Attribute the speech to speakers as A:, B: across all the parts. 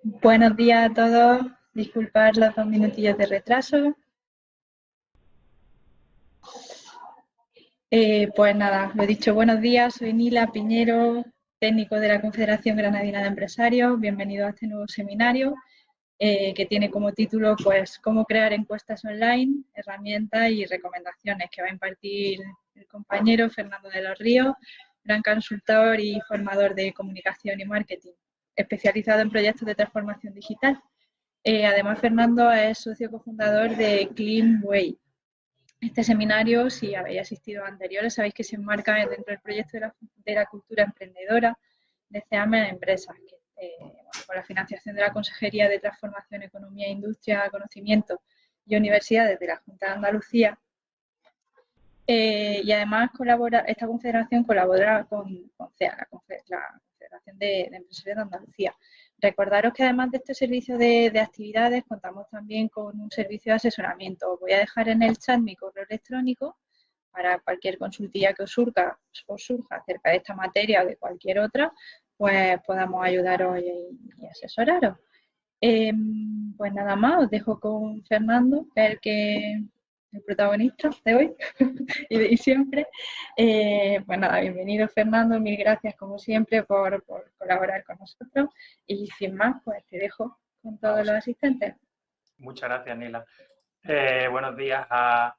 A: Buenos días a todos. Disculpad los 2 minutillos de retraso. Pues nada, lo dicho, buenos días. Soy Nila Piñero, técnico de la Confederación Granadina de Empresarios. Bienvenido a este nuevo seminario que tiene como título pues cómo crear encuestas online, herramientas y recomendaciones que va a impartir el compañero Fernando de los Ríos, gran consultor y formador de comunicación y marketing, especializado en proyectos de transformación digital. Además, Fernando es socio cofundador de Cleanway. Este seminario, si habéis asistido a anteriores, sabéis que se enmarca dentro del proyecto de la cultura emprendedora de CEAME en Empresas, que con la financiación de la Consejería de Transformación, Economía, Industria, Conocimiento y Universidades de la Junta de Andalucía. Y además esta confederación colabora con CEA, la Confederación de Empresarios de Andalucía. Recordaros que además de este servicio de actividades, contamos también con un servicio de asesoramiento. Os voy a dejar en el chat mi correo electrónico para cualquier consultilla que os surja acerca de esta materia o de cualquier otra, pues podamos ayudaros y asesoraros. Pues nada más, os dejo con Fernando, que es el protagonista de hoy y siempre. Pues nada, bienvenido Fernando, mil gracias como siempre por colaborar con nosotros y sin más, pues te dejo con todos los asistentes.
B: Muchas gracias, Nila. Buenos días a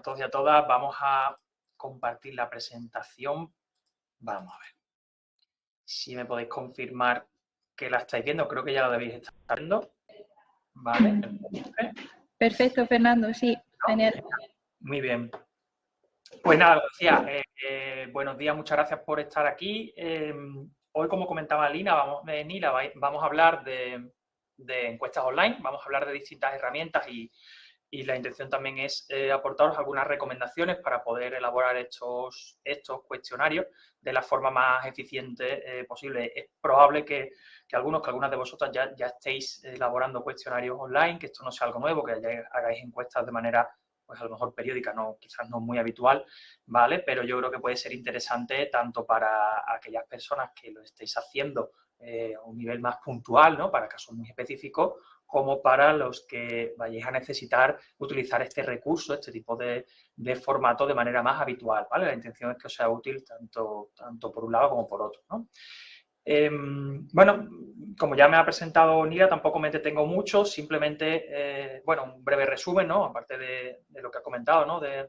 B: todos y a todas. Vamos a compartir la presentación. Vamos a ver si me podéis confirmar que la estáis viendo. Creo que ya la debéis estar viendo. Vale.
A: Perfecto, Fernando, sí, genial.
B: Muy bien. Pues nada, lo decía, buenos días, muchas gracias por estar aquí. Hoy, como comentaba Nila, vamos a hablar de encuestas online, vamos a hablar de distintas herramientas y la intención también es aportaros algunas recomendaciones para poder elaborar estos cuestionarios de la forma más eficiente posible. Es probable que algunas de vosotras ya estéis elaborando cuestionarios online, que esto no sea algo nuevo, que ya hagáis encuestas de manera pues a lo mejor periódica, quizás no muy habitual, ¿vale? Pero yo creo que puede ser interesante tanto para aquellas personas que lo estéis haciendo a un nivel más puntual, ¿no? Para casos muy específicos, como para los que vayáis a necesitar utilizar este recurso, este tipo de formato de manera más habitual, ¿vale? La intención es que os sea útil tanto por un lado como por otro, ¿no? Bueno, como ya me ha presentado Nila, tampoco me detengo mucho, simplemente, bueno, un breve resumen, ¿no? Aparte de lo que ha comentado, ¿no? De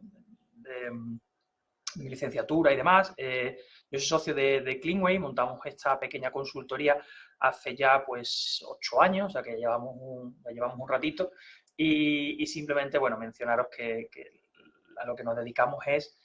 B: mi licenciatura y demás. Yo soy socio de Cleanway, montamos esta pequeña consultoría hace ya pues 8 años, o sea que ya llevamos un ratito, y simplemente, bueno, mencionaros que a lo que nos dedicamos es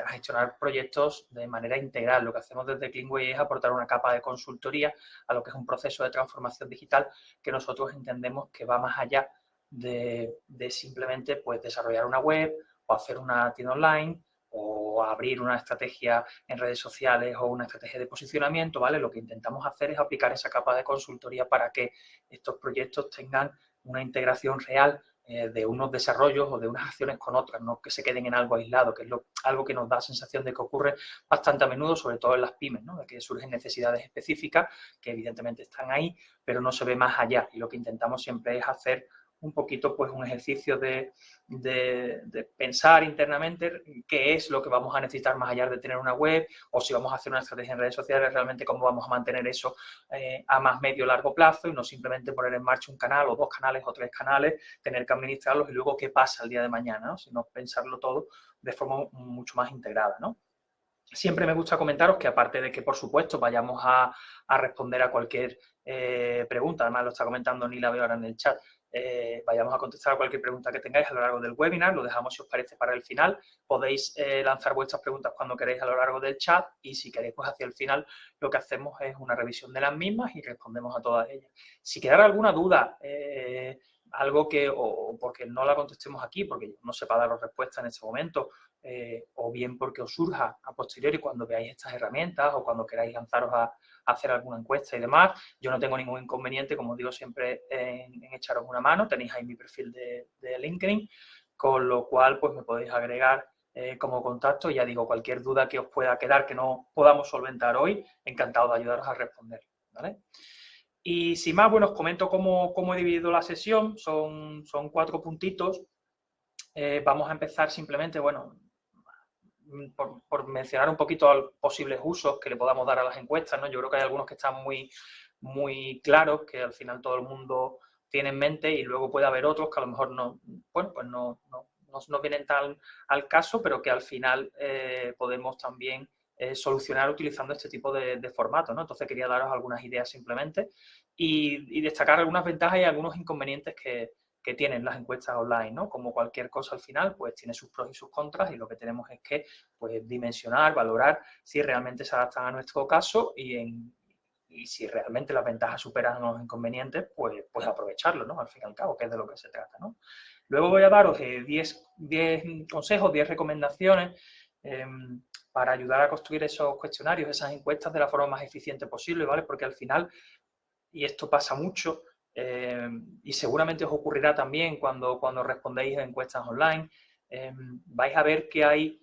B: a gestionar proyectos de manera integral. Lo que hacemos desde Cleanway es aportar una capa de consultoría a lo que es un proceso de transformación digital que nosotros entendemos que va más allá de simplemente pues desarrollar una web o hacer una tienda online o abrir una estrategia en redes sociales o una estrategia de posicionamiento, ¿vale? Lo que intentamos hacer es aplicar esa capa de consultoría para que estos proyectos tengan una integración real de unos desarrollos o de unas acciones con otras, no que se queden en algo aislado, que es algo que nos da sensación de que ocurre bastante a menudo, sobre todo en las pymes, ¿no? De que surgen necesidades específicas que evidentemente están ahí, pero no se ve más allá. Y lo que intentamos siempre es hacer un poquito pues un ejercicio de pensar internamente qué es lo que vamos a necesitar más allá de tener una web, o si vamos a hacer una estrategia en redes sociales, realmente cómo vamos a mantener eso a más medio largo plazo y no simplemente poner en marcha un canal o 2 canales o 3 canales, tener que administrarlos y luego qué pasa el día de mañana, ¿no? Sino pensarlo todo de forma mucho más integrada, ¿no? Siempre me gusta comentaros que aparte de que, por supuesto, vayamos a responder a cualquier pregunta, además lo está comentando Nila, veo ahora en el chat, vayamos a contestar a cualquier pregunta que tengáis a lo largo del webinar, lo dejamos si os parece para el final, podéis lanzar vuestras preguntas cuando queréis a lo largo del chat y si queréis pues hacia el final lo que hacemos es una revisión de las mismas y respondemos a todas ellas. Si quedara alguna duda, algo que, o porque no la contestemos aquí, porque no sepa daros respuesta en este momento, o bien porque os surja a posteriori cuando veáis estas herramientas o cuando queráis lanzaros a hacer alguna encuesta y demás, yo no tengo ningún inconveniente, como digo siempre, en echaros una mano. Tenéis ahí mi perfil de LinkedIn, con lo cual pues me podéis agregar como contacto y ya digo, cualquier duda que os pueda quedar que no podamos solventar hoy, encantado de ayudaros a responder, ¿vale? Y sin más, bueno, os comento cómo he dividido la sesión. Son 4 puntitos. Vamos a empezar simplemente, bueno, por mencionar un poquito los posibles usos que le podamos dar a las encuestas, ¿no? Yo creo que hay algunos que están muy claros, que al final todo el mundo tiene en mente, y luego puede haber otros que a lo mejor no, bueno, pues no vienen tan al caso, pero que al final podemos también solucionar utilizando este tipo de formato, ¿no? Entonces quería daros algunas ideas simplemente y destacar algunas ventajas y algunos inconvenientes que tienen las encuestas online, ¿no? Como cualquier cosa al final, pues tiene sus pros y sus contras, y lo que tenemos es que pues dimensionar, valorar si realmente se adaptan a nuestro caso y si realmente las ventajas superan los inconvenientes, pues aprovecharlo, ¿no? Al fin y al cabo, que es de lo que se trata, ¿no? Luego voy a daros 10 consejos, 10 recomendaciones para ayudar a construir esos cuestionarios, esas encuestas de la forma más eficiente posible, ¿vale? Porque al final, y esto pasa mucho, y seguramente os ocurrirá también cuando respondéis a encuestas online, vais a ver que hay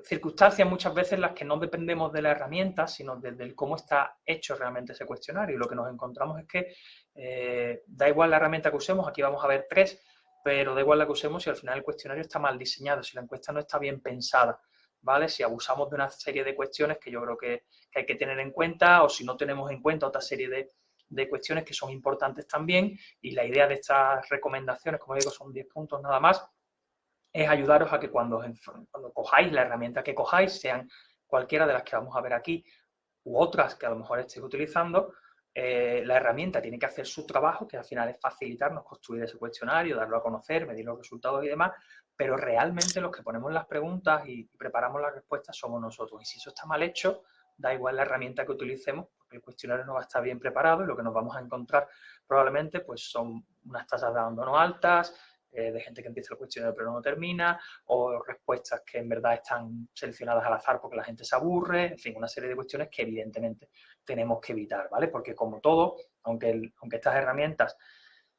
B: circunstancias muchas veces en las que no dependemos de la herramienta, sino del cómo está hecho realmente ese cuestionario. Y lo que nos encontramos es que da igual la herramienta que usemos, aquí vamos a ver 3, pero da igual la que usemos si al final el cuestionario está mal diseñado, si la encuesta no está bien pensada, ¿vale? Si abusamos de una serie de cuestiones que yo creo que hay que tener en cuenta, o si no tenemos en cuenta otra serie de cuestiones que son importantes también. Y la idea de estas recomendaciones, como digo, son 10 puntos nada más, es ayudaros a que cuando cojáis la herramienta que cojáis, sean cualquiera de las que vamos a ver aquí u otras que a lo mejor estéis utilizando, la herramienta tiene que hacer su trabajo, que al final es facilitarnos construir ese cuestionario, darlo a conocer, medir los resultados y demás, pero realmente los que ponemos las preguntas y preparamos las respuestas somos nosotros. Y si eso está mal hecho, da igual la herramienta que utilicemos, porque el cuestionario no va a estar bien preparado, y lo que nos vamos a encontrar probablemente pues son unas tasas de abandono altas, de gente que empieza el cuestionario pero no termina, o respuestas que en verdad están seleccionadas al azar porque la gente se aburre, en fin, una serie de cuestiones que evidentemente tenemos que evitar, ¿vale? Porque como todo, aunque estas herramientas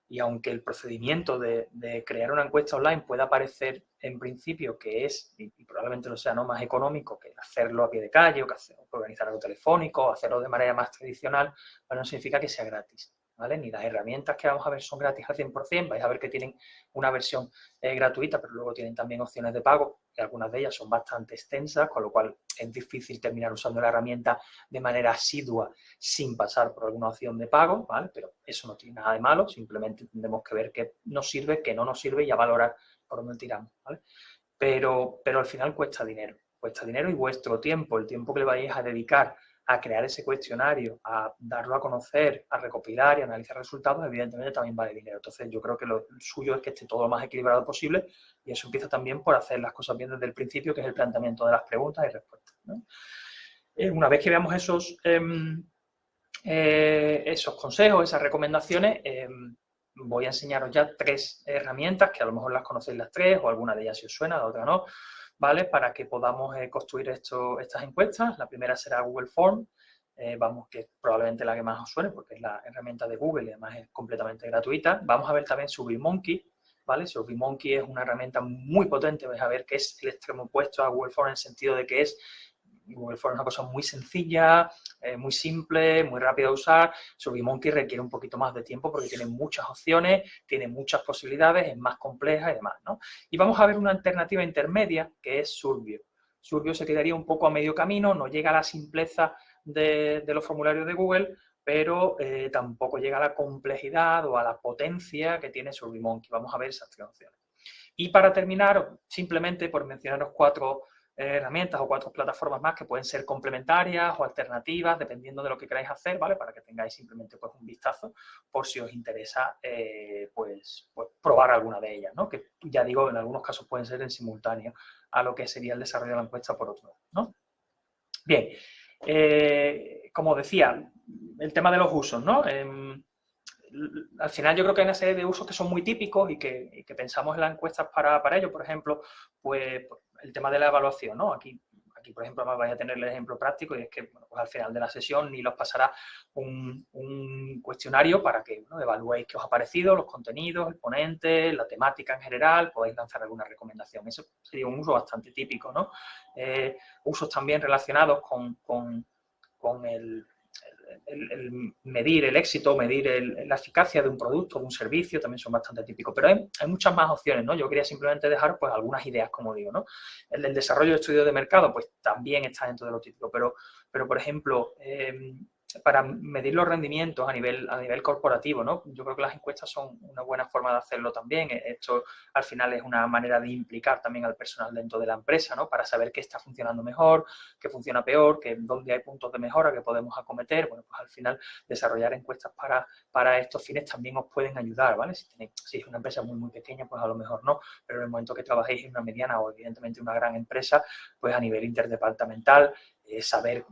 B: y aunque el procedimiento de crear una encuesta online pueda parecer en principio que es, y probablemente lo sea, no más económico que hacerlo a pie de calle, o que organizar algo telefónico, o hacerlo de manera más tradicional, pues no significa que sea gratis, ¿vale? Ni las herramientas que vamos a ver son gratis al 100%, vais a ver que tienen una versión gratuita, pero luego tienen también opciones de pago, y algunas de ellas son bastante extensas, con lo cual es difícil terminar usando la herramienta de manera asidua sin pasar por alguna opción de pago, ¿vale? Pero eso no tiene nada de malo, simplemente tendremos que ver qué nos sirve, qué no nos sirve, y a valorar por dónde tiramos, ¿vale? Pero al final cuesta dinero y vuestro tiempo, el tiempo que le vais a dedicar a crear ese cuestionario, a darlo a conocer, a recopilar y analizar resultados, evidentemente también vale dinero. Entonces yo creo que lo suyo es que esté todo lo más equilibrado posible, y eso empieza también por hacer las cosas bien desde el principio, que es el planteamiento de las preguntas y respuestas, ¿no? Una vez que veamos esos consejos, esas recomendaciones, voy a enseñaros ya 3 herramientas, que a lo mejor las conocéis las 3, o alguna de ellas si os suena, la otra no, ¿vale? Para que podamos construir estas encuestas. La primera será Google Form, vamos, que es probablemente la que más os suene, porque es la herramienta de Google y además es completamente gratuita. Vamos a ver también SurveyMonkey, ¿vale? SurveyMonkey es una herramienta muy potente, vais a ver que es el extremo opuesto a Google Form, en el sentido de que Google Form es una cosa muy sencilla, muy simple, muy rápida de usar. SurveyMonkey requiere un poquito más de tiempo porque tiene muchas opciones, tiene muchas posibilidades, es más compleja y demás, ¿no? Y vamos a ver una alternativa intermedia, que es Survio. Survio se quedaría un poco a medio camino, no llega a la simpleza de los formularios de Google, pero tampoco llega a la complejidad o a la potencia que tiene SurveyMonkey. Vamos a ver esas 3 opciones. Y para terminar, simplemente por mencionaros 4 herramientas o 4 plataformas más que pueden ser complementarias o alternativas, dependiendo de lo que queráis hacer, ¿vale? Para que tengáis simplemente pues un vistazo, por si os interesa pues probar alguna de ellas, ¿no? Que ya digo, en algunos casos pueden ser en simultáneo a lo que sería el desarrollo de la encuesta por otro lado, ¿no? Bien, como decía, el tema de los usos, ¿no? Al final yo creo que hay una serie de usos que son muy típicos y que pensamos en las encuestas para ello. Por ejemplo, pues el tema de la evaluación, ¿no? Aquí por ejemplo, además vais a tener el ejemplo práctico, y es que bueno, pues al final de la sesión Neil os pasará un cuestionario para que evaluéis qué os ha parecido, los contenidos, el ponente, la temática en general, podéis lanzar alguna recomendación. Eso sería un uso bastante típico, ¿no? Usos también relacionados con el medir el éxito, medir la eficacia de un producto, de un servicio, también son bastante típicos. Pero hay muchas más opciones, ¿no? Yo quería simplemente dejar pues algunas ideas, como digo, ¿no? El desarrollo de estudios de mercado, pues también está dentro de lo típico, pero por ejemplo, para medir los rendimientos a nivel corporativo, ¿no? Yo creo que las encuestas son una buena forma de hacerlo también. Esto al final es una manera de implicar también al personal dentro de la empresa, ¿no? Para saber qué está funcionando mejor, qué funciona peor, dónde hay puntos de mejora que podemos acometer. Bueno, pues al final desarrollar encuestas para estos fines también os pueden ayudar, ¿vale? Si es una empresa muy pequeña, pues a lo mejor no, pero en el momento que trabajéis en una mediana o evidentemente una gran empresa, pues a nivel interdepartamental, saber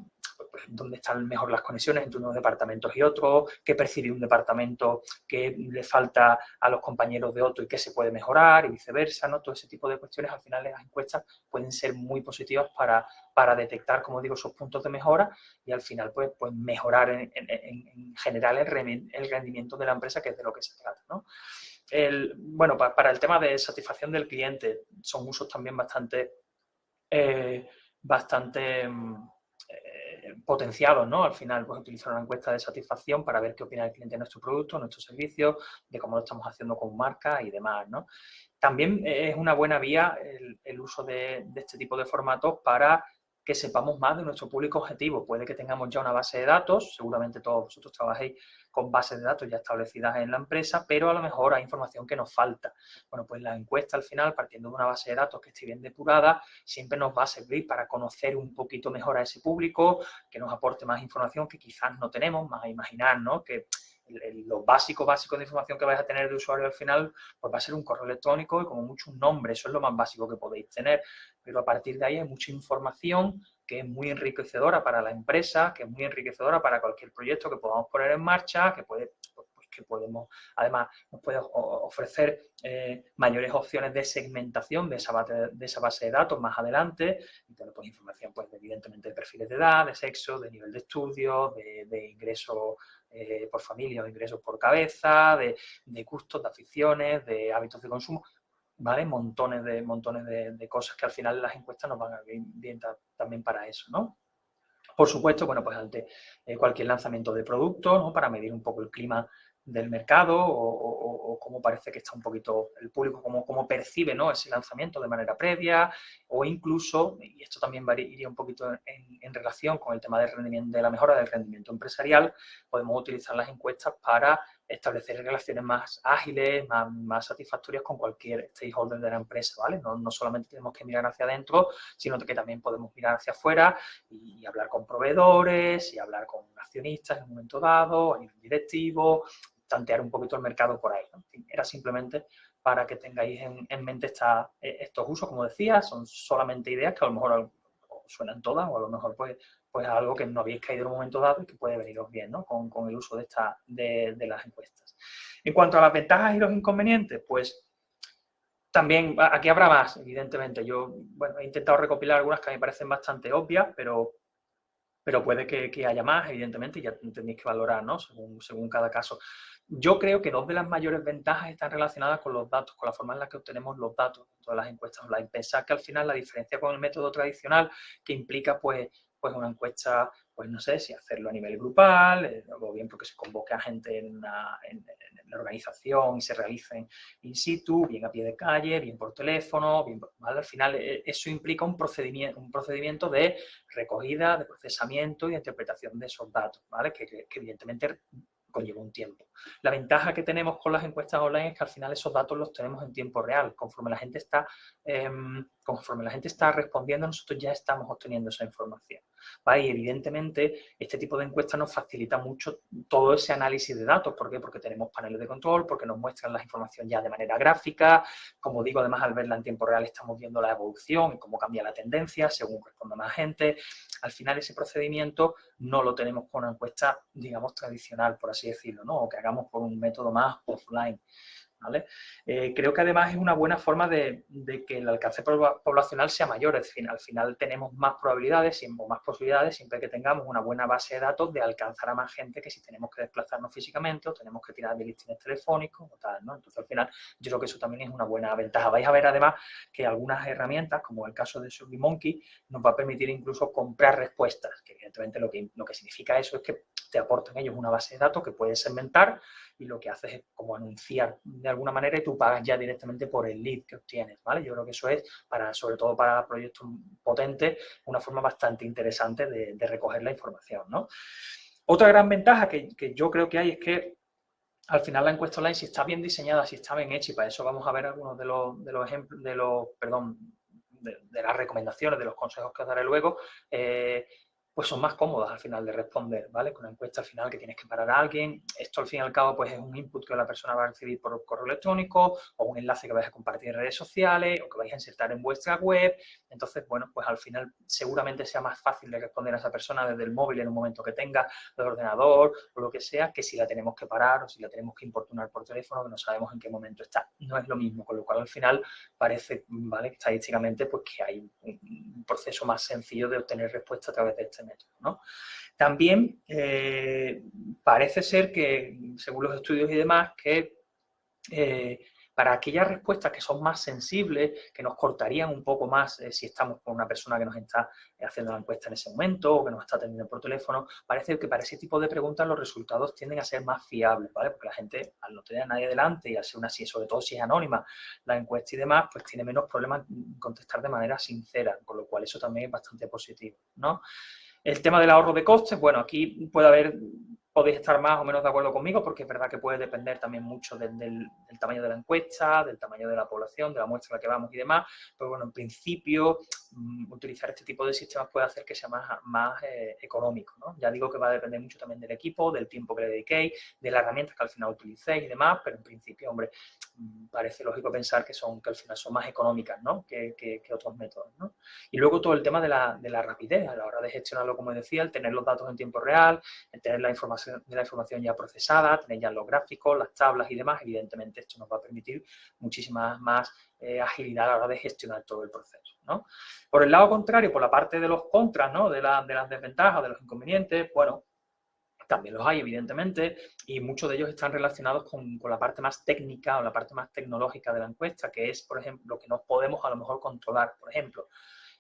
B: pues, dónde están mejor las conexiones entre unos departamentos y otros, qué percibe un departamento que le falta a los compañeros de otro y qué se puede mejorar y viceversa, ¿no? Todo ese tipo de cuestiones, al final las encuestas pueden ser muy positivas para detectar, como digo, esos puntos de mejora y al final pues mejorar en general el rendimiento de la empresa, que es de lo que se trata, ¿no? Bueno, para el tema de satisfacción del cliente, son usos también bastante potenciados, ¿no? Al final, pues utilizar una encuesta de satisfacción para ver qué opina el cliente de nuestro producto, nuestro servicio, de cómo lo estamos haciendo con marca y demás, ¿no? También es una buena vía el uso de este tipo de formatos para que sepamos más de nuestro público objetivo. Puede que tengamos ya una base de datos, seguramente todos vosotros trabajéis con bases de datos ya establecidas en la empresa, pero a lo mejor hay información que nos falta. Bueno, pues la encuesta al final, partiendo de una base de datos que esté bien depurada, siempre nos va a servir para conocer un poquito mejor a ese público, que nos aporte más información que quizás no tenemos, más a imaginar, ¿no? Que lo básico de información que vais a tener de usuario al final, pues va a ser un correo electrónico y como mucho un nombre, eso es lo más básico que podéis tener, pero a partir de ahí hay mucha información que es muy enriquecedora para la empresa, que es muy enriquecedora para cualquier proyecto que podamos poner en marcha, que podemos, además, nos puede ofrecer mayores opciones de segmentación de esa base de datos más adelante, y tener pues, información, pues, evidentemente, de perfiles de edad, de sexo, de nivel de estudio, de ingresos por familia o ingresos por cabeza, de gustos, de aficiones, de hábitos de consumo, ¿vale? Montones de cosas que al final las encuestas nos van a ir bien también para eso, ¿no? Por supuesto, bueno, pues ante cualquier lanzamiento de producto, ¿no? Para medir un poco el clima del mercado o cómo parece que está un poquito el público, cómo percibe, ¿no? Ese lanzamiento de manera previa, o incluso, y esto también iría un poquito en relación con el tema del rendimiento, de la mejora del rendimiento empresarial, podemos utilizar las encuestas para establecer relaciones más ágiles, más satisfactorias con cualquier stakeholder de la empresa, ¿vale? No solamente tenemos que mirar hacia adentro, sino que también podemos mirar hacia afuera y hablar con proveedores y hablar con accionistas en un momento dado, a nivel directivo, tantear un poquito el mercado por ahí, ¿no? Era simplemente para que tengáis en mente estos usos, como decía, son solamente ideas que a lo mejor suenan todas o a lo mejor pues algo que no habéis caído en un momento dado y que puede veniros bien, ¿no? Con el uso de las encuestas. En cuanto a las ventajas y los inconvenientes, pues también aquí habrá más, evidentemente. Yo, bueno, he intentado recopilar algunas que me parecen bastante obvias, pero puede que haya más, evidentemente, y ya tenéis que valorar, ¿no? Según cada caso. Yo creo que dos de las mayores ventajas están relacionadas con los datos, con la forma en la que obtenemos los datos de todas las encuestas online. Pensad que al final la diferencia con el método tradicional, que implica pues una encuesta, pues no sé si hacerlo a nivel grupal, o bien porque se convoque a gente en la organización y se realicen in situ, bien a pie de calle, bien por teléfono, bien, ¿vale? Al final eso implica un procedimiento de recogida, de procesamiento y de interpretación de esos datos, ¿vale? Que evidentemente conlleva un tiempo. La ventaja que tenemos con las encuestas online es que al final esos datos los tenemos en tiempo real. Conforme la gente está respondiendo, nosotros ya estamos obteniendo esa información, ¿vale? Y evidentemente este tipo de encuestas nos facilita mucho todo ese análisis de datos. ¿Por qué? Porque tenemos paneles de control, porque nos muestran la información ya de manera gráfica. Como digo, además al verla en tiempo real estamos viendo la evolución y cómo cambia la tendencia según responde más gente. Al final ese procedimiento no lo tenemos con una encuesta, digamos, tradicional, por así decirlo, ¿no? O que hagamos por un método más offline, ¿vale? Creo que además es una buena forma de que el alcance poblacional sea mayor. Es decir, al final tenemos más probabilidades o más posibilidades siempre que tengamos una buena base de datos de alcanzar a más gente que si tenemos que desplazarnos físicamente o tenemos que tirar de listines telefónicos o tal, ¿no? Entonces, al final, yo creo que eso también es una buena ventaja. Vais a ver además que algunas herramientas, como el caso de SurveyMonkey, nos va a permitir incluso comprar respuestas, que evidentemente lo que significa eso es que te aportan ellos una base de datos que puedes segmentar y lo que haces es como anunciar de alguna manera y tú pagas ya directamente por el lead que obtienes, ¿vale? Yo creo que eso es, sobre todo para proyectos potentes, una forma bastante interesante de recoger la información, ¿no? Otra gran ventaja que yo creo que hay es que al final la encuesta online, si está bien diseñada, si está bien hecha, y para eso vamos a ver algunos de los ejemplos, de las recomendaciones, de los consejos que os daré luego, pues son más cómodas al final de responder, ¿vale? Con una encuesta al final que tienes que parar a alguien, esto al fin y al cabo pues es un input que la persona va a recibir por correo electrónico o un enlace que vais a compartir en redes sociales o que vais a insertar en vuestra web. Entonces, bueno, pues al final seguramente sea más fácil de responder a esa persona desde el móvil en un momento que tenga, del ordenador o lo que sea, que si la tenemos que parar o si la tenemos que importunar por teléfono que no sabemos en qué momento está. No es lo mismo, con lo cual al final parece, ¿vale?, estadísticamente pues que hay un proceso más sencillo de obtener respuesta a través de este método, ¿no? También parece ser que, según los estudios y demás, que para aquellas respuestas que son más sensibles, que nos cortarían un poco más si estamos con una persona que nos está haciendo la encuesta en ese momento o que nos está atendiendo por teléfono, parece que para ese tipo de preguntas los resultados tienden a ser más fiables, ¿vale? Porque la gente, al no tener a nadie delante y al ser una, sobre todo si es anónima la encuesta y demás, pues tiene menos problemas en contestar de manera sincera, con lo cual eso también es bastante positivo, ¿no? El tema del ahorro de costes, bueno, aquí podéis estar más o menos de acuerdo conmigo porque es verdad que puede depender también mucho del tamaño de la encuesta, del tamaño de la población, de la muestra a la que vamos y demás, pero bueno, en principio utilizar este tipo de sistemas puede hacer que sea más económico, ¿no? Ya digo que va a depender mucho también del equipo, del tiempo que le dediquéis, de las herramientas que al final utilicéis y demás, pero en principio, hombre, parece lógico pensar que al final son más económicas, ¿no?, que otros métodos, ¿no? Y luego todo el tema de la rapidez a la hora de gestionarlo, como decía, el tener los datos en tiempo real, el tener la información ya procesada, tener ya los gráficos, las tablas y demás. Evidentemente esto nos va a permitir muchísima más agilidad a la hora de gestionar todo el proceso, ¿no? Por el lado contrario, por la parte de los contras, ¿no?, de las desventajas, de los inconvenientes, bueno, también los hay, evidentemente, y muchos de ellos están relacionados con la parte más técnica o la parte más tecnológica de la encuesta, que es, por ejemplo, lo que no podemos a lo mejor controlar. Por ejemplo,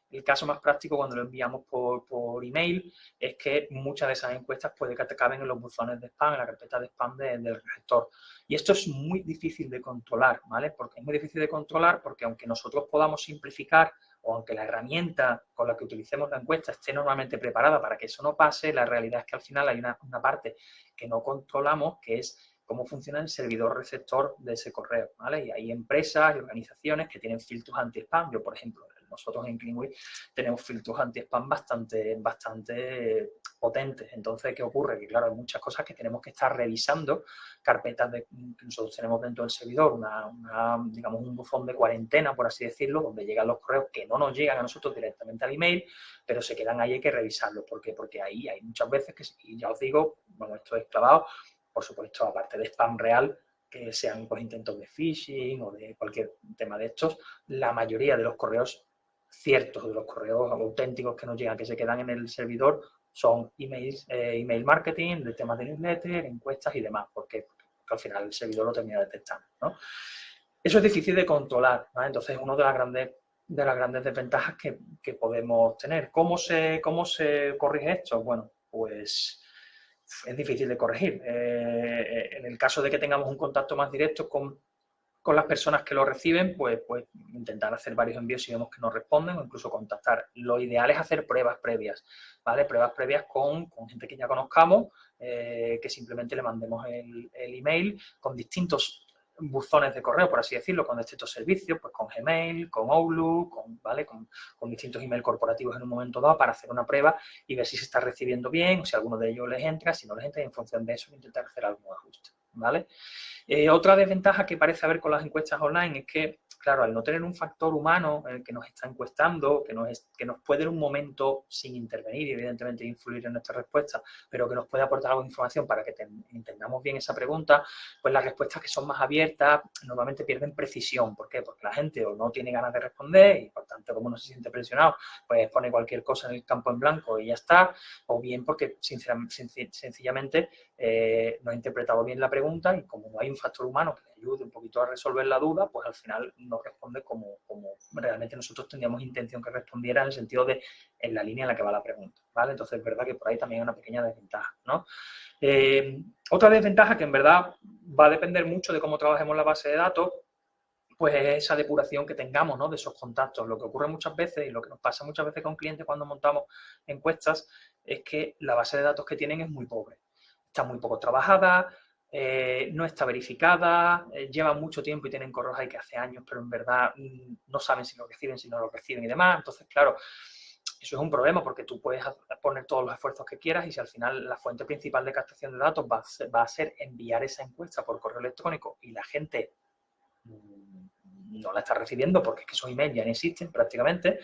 B: el caso más práctico cuando lo enviamos por email es que muchas de esas encuestas puede que te acaben en los buzones de spam, en la carpeta de spam del receptor. Y esto es muy difícil de controlar, ¿vale? Porque es muy difícil de controlar porque aunque nosotros podamos simplificar o aunque la herramienta con la que utilicemos la encuesta esté normalmente preparada para que eso no pase, la realidad es que al final hay una parte que no controlamos, que es cómo funciona el servidor receptor de ese correo, ¿vale? Y hay empresas y organizaciones que tienen filtros anti-spam. Yo, por ejemplo, nosotros en CleanWay tenemos filtros anti-spam bastante potentes. Entonces, ¿qué ocurre? Que, claro, hay muchas cosas que tenemos que estar revisando, carpetas que nosotros tenemos dentro del servidor, digamos, un buzón de cuarentena, por así decirlo, donde llegan los correos que no nos llegan a nosotros directamente al email, pero se quedan ahí, hay que revisarlos. ¿Por qué? Porque ahí hay muchas veces que, y ya os digo, bueno, esto es clavado, por supuesto, aparte de spam real, que sean pues, intentos de phishing o de cualquier tema de estos, la mayoría de los correos ciertos, de los correos auténticos que nos llegan, que se quedan en el servidor, son email marketing, de temas de newsletter, encuestas y demás, porque al final el servidor lo termina detectando, ¿no? Eso es difícil de controlar, ¿vale? Entonces, una de las grandes desventajas que podemos tener. ¿Cómo se corrige esto? Bueno, pues es difícil de corregir. En el caso de que tengamos un contacto más directo con las personas que lo reciben, pues intentar hacer varios envíos si vemos que no responden o incluso contactar. Lo ideal es hacer pruebas previas, ¿vale? Pruebas previas con gente que ya conozcamos, que simplemente le mandemos el email con distintos buzones de correo, por así decirlo, con distintos servicios, pues con Gmail, con Outlook, ¿vale? Con distintos email corporativos en un momento dado para hacer una prueba y ver si se está recibiendo bien, o si alguno de ellos les entra, si no les entra, y en función de eso intentar hacer algún ajuste, ¿vale? Otra desventaja que parece haber con las encuestas online es que, claro, al no tener un factor humano en el que nos está encuestando, que nos puede en un momento sin intervenir y evidentemente influir en nuestra respuesta, pero que nos puede aportar algo de información para que entendamos bien esa pregunta, pues las respuestas que son más abiertas normalmente pierden precisión. ¿Por qué? Porque la gente o no tiene ganas de responder y por tanto como no se siente presionado, pues pone cualquier cosa en el campo en blanco y ya está, o bien porque sencillamente no ha interpretado bien la pregunta y como no hay un factor humano que le ayude un poquito a resolver la duda, pues al final nos responde como realmente nosotros teníamos intención que respondiera, en el sentido de en la línea en la que va la pregunta, ¿vale? Entonces es verdad que por ahí también hay una pequeña desventaja, ¿no? Otra desventaja que en verdad va a depender mucho de cómo trabajemos la base de datos, pues es esa depuración que tengamos, ¿no?, de esos contactos. Lo que ocurre muchas veces y lo que nos pasa muchas veces con clientes cuando montamos encuestas es que la base de datos que tienen es muy pobre. Está muy poco trabajada, no está verificada, llevan mucho tiempo y tienen correos ahí que hace años, pero en verdad no saben si lo reciben, si no lo reciben y demás. Entonces, claro, eso es un problema porque tú puedes poner todos los esfuerzos que quieras y si al final la fuente principal de captación de datos va a ser enviar esa encuesta por correo electrónico y la gente no la está recibiendo porque es que esos emails ya no existen prácticamente,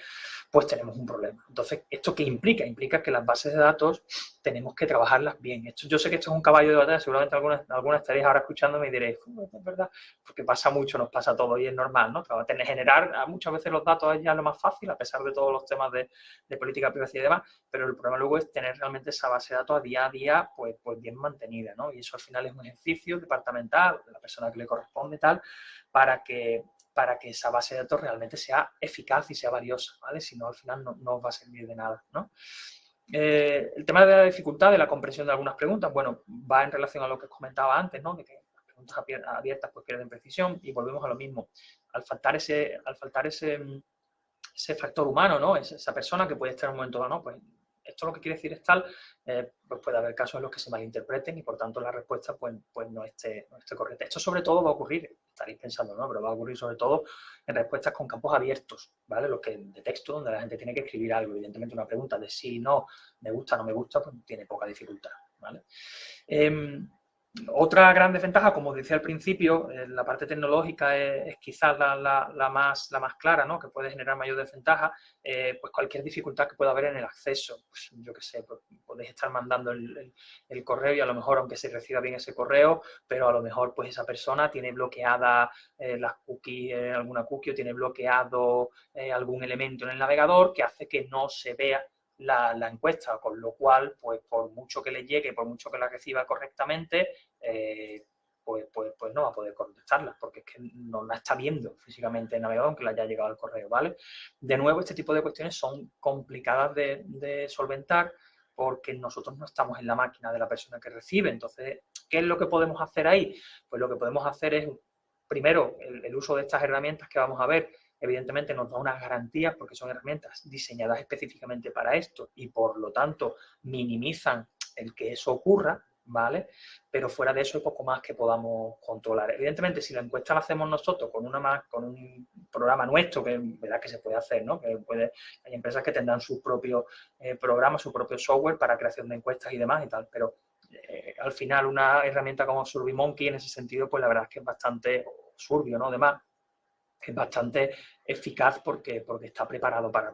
B: pues tenemos un problema. Entonces, ¿esto qué implica? Implica que las bases de datos tenemos que trabajarlas bien. Yo sé que esto es un caballo de batalla, seguramente algunas estaréis ahora escuchándome y diréis, es verdad, porque pasa mucho, nos pasa todo y es normal, ¿no? Generar muchas veces los datos es ya lo más fácil, a pesar de todos los temas de política, privacidad y demás, pero el problema luego es tener realmente esa base de datos a día, pues bien mantenida, ¿no? Y eso al final es un ejercicio departamental, de la persona que le corresponde y tal, para que esa base de datos realmente sea eficaz y sea valiosa, ¿vale? Si no, al final no os va a servir de nada, ¿no? El tema de la dificultad de la comprensión de algunas preguntas, bueno, va en relación a lo que os comentaba antes, ¿no? De que las preguntas abiertas pues pierden precisión y volvemos a lo mismo. Al faltar ese factor humano, ¿no? Esa persona que puede estar en un momento dado, ¿no? Pues esto lo que quiere decir es tal, pues puede haber casos en los que se malinterpreten y por tanto la respuesta pues no esté correcta. Esto sobre todo va a ocurrir, estaréis pensando, ¿no? Pero va a ocurrir sobre todo en respuestas con campos abiertos, ¿vale? Los que de texto, donde la gente tiene que escribir algo. Evidentemente una pregunta de sí, no, me gusta, no me gusta, pues tiene poca dificultad, ¿vale? Otra gran desventaja, como decía al principio, la parte tecnológica es quizás la más clara, ¿no? Que puede generar mayor desventaja, pues cualquier dificultad que pueda haber en el acceso. Pues, yo qué sé, pues, podéis estar mandando el correo y a lo mejor, aunque se reciba bien ese correo, pero a lo mejor pues esa persona tiene bloqueada las cookies, alguna cookie o tiene bloqueado algún elemento en el navegador que hace que no se vea la encuesta, con lo cual, pues por mucho que le llegue, por mucho que la reciba correctamente, pues no va a poder contestarla, porque es que no la está viendo físicamente en el navegador, aunque le haya llegado el correo, ¿vale? De nuevo, este tipo de cuestiones son complicadas de solventar, porque nosotros no estamos en la máquina de la persona que recibe. Entonces, ¿qué es lo que podemos hacer ahí? Pues lo que podemos hacer es, primero, el uso de estas herramientas que vamos a ver, evidentemente nos da unas garantías porque son herramientas diseñadas específicamente para esto y por lo tanto minimizan el que eso ocurra, ¿vale? Pero fuera de eso hay poco más que podamos controlar. Evidentemente, si la encuesta la hacemos nosotros con un programa nuestro, que verdad que se puede hacer, ¿no? Hay empresas que tendrán sus propios programas, su propio software para creación de encuestas y demás y tal, pero al final una herramienta como SurveyMonkey en ese sentido, pues la verdad es que es bastante Surbio, ¿no? Además, es bastante eficaz porque está preparado para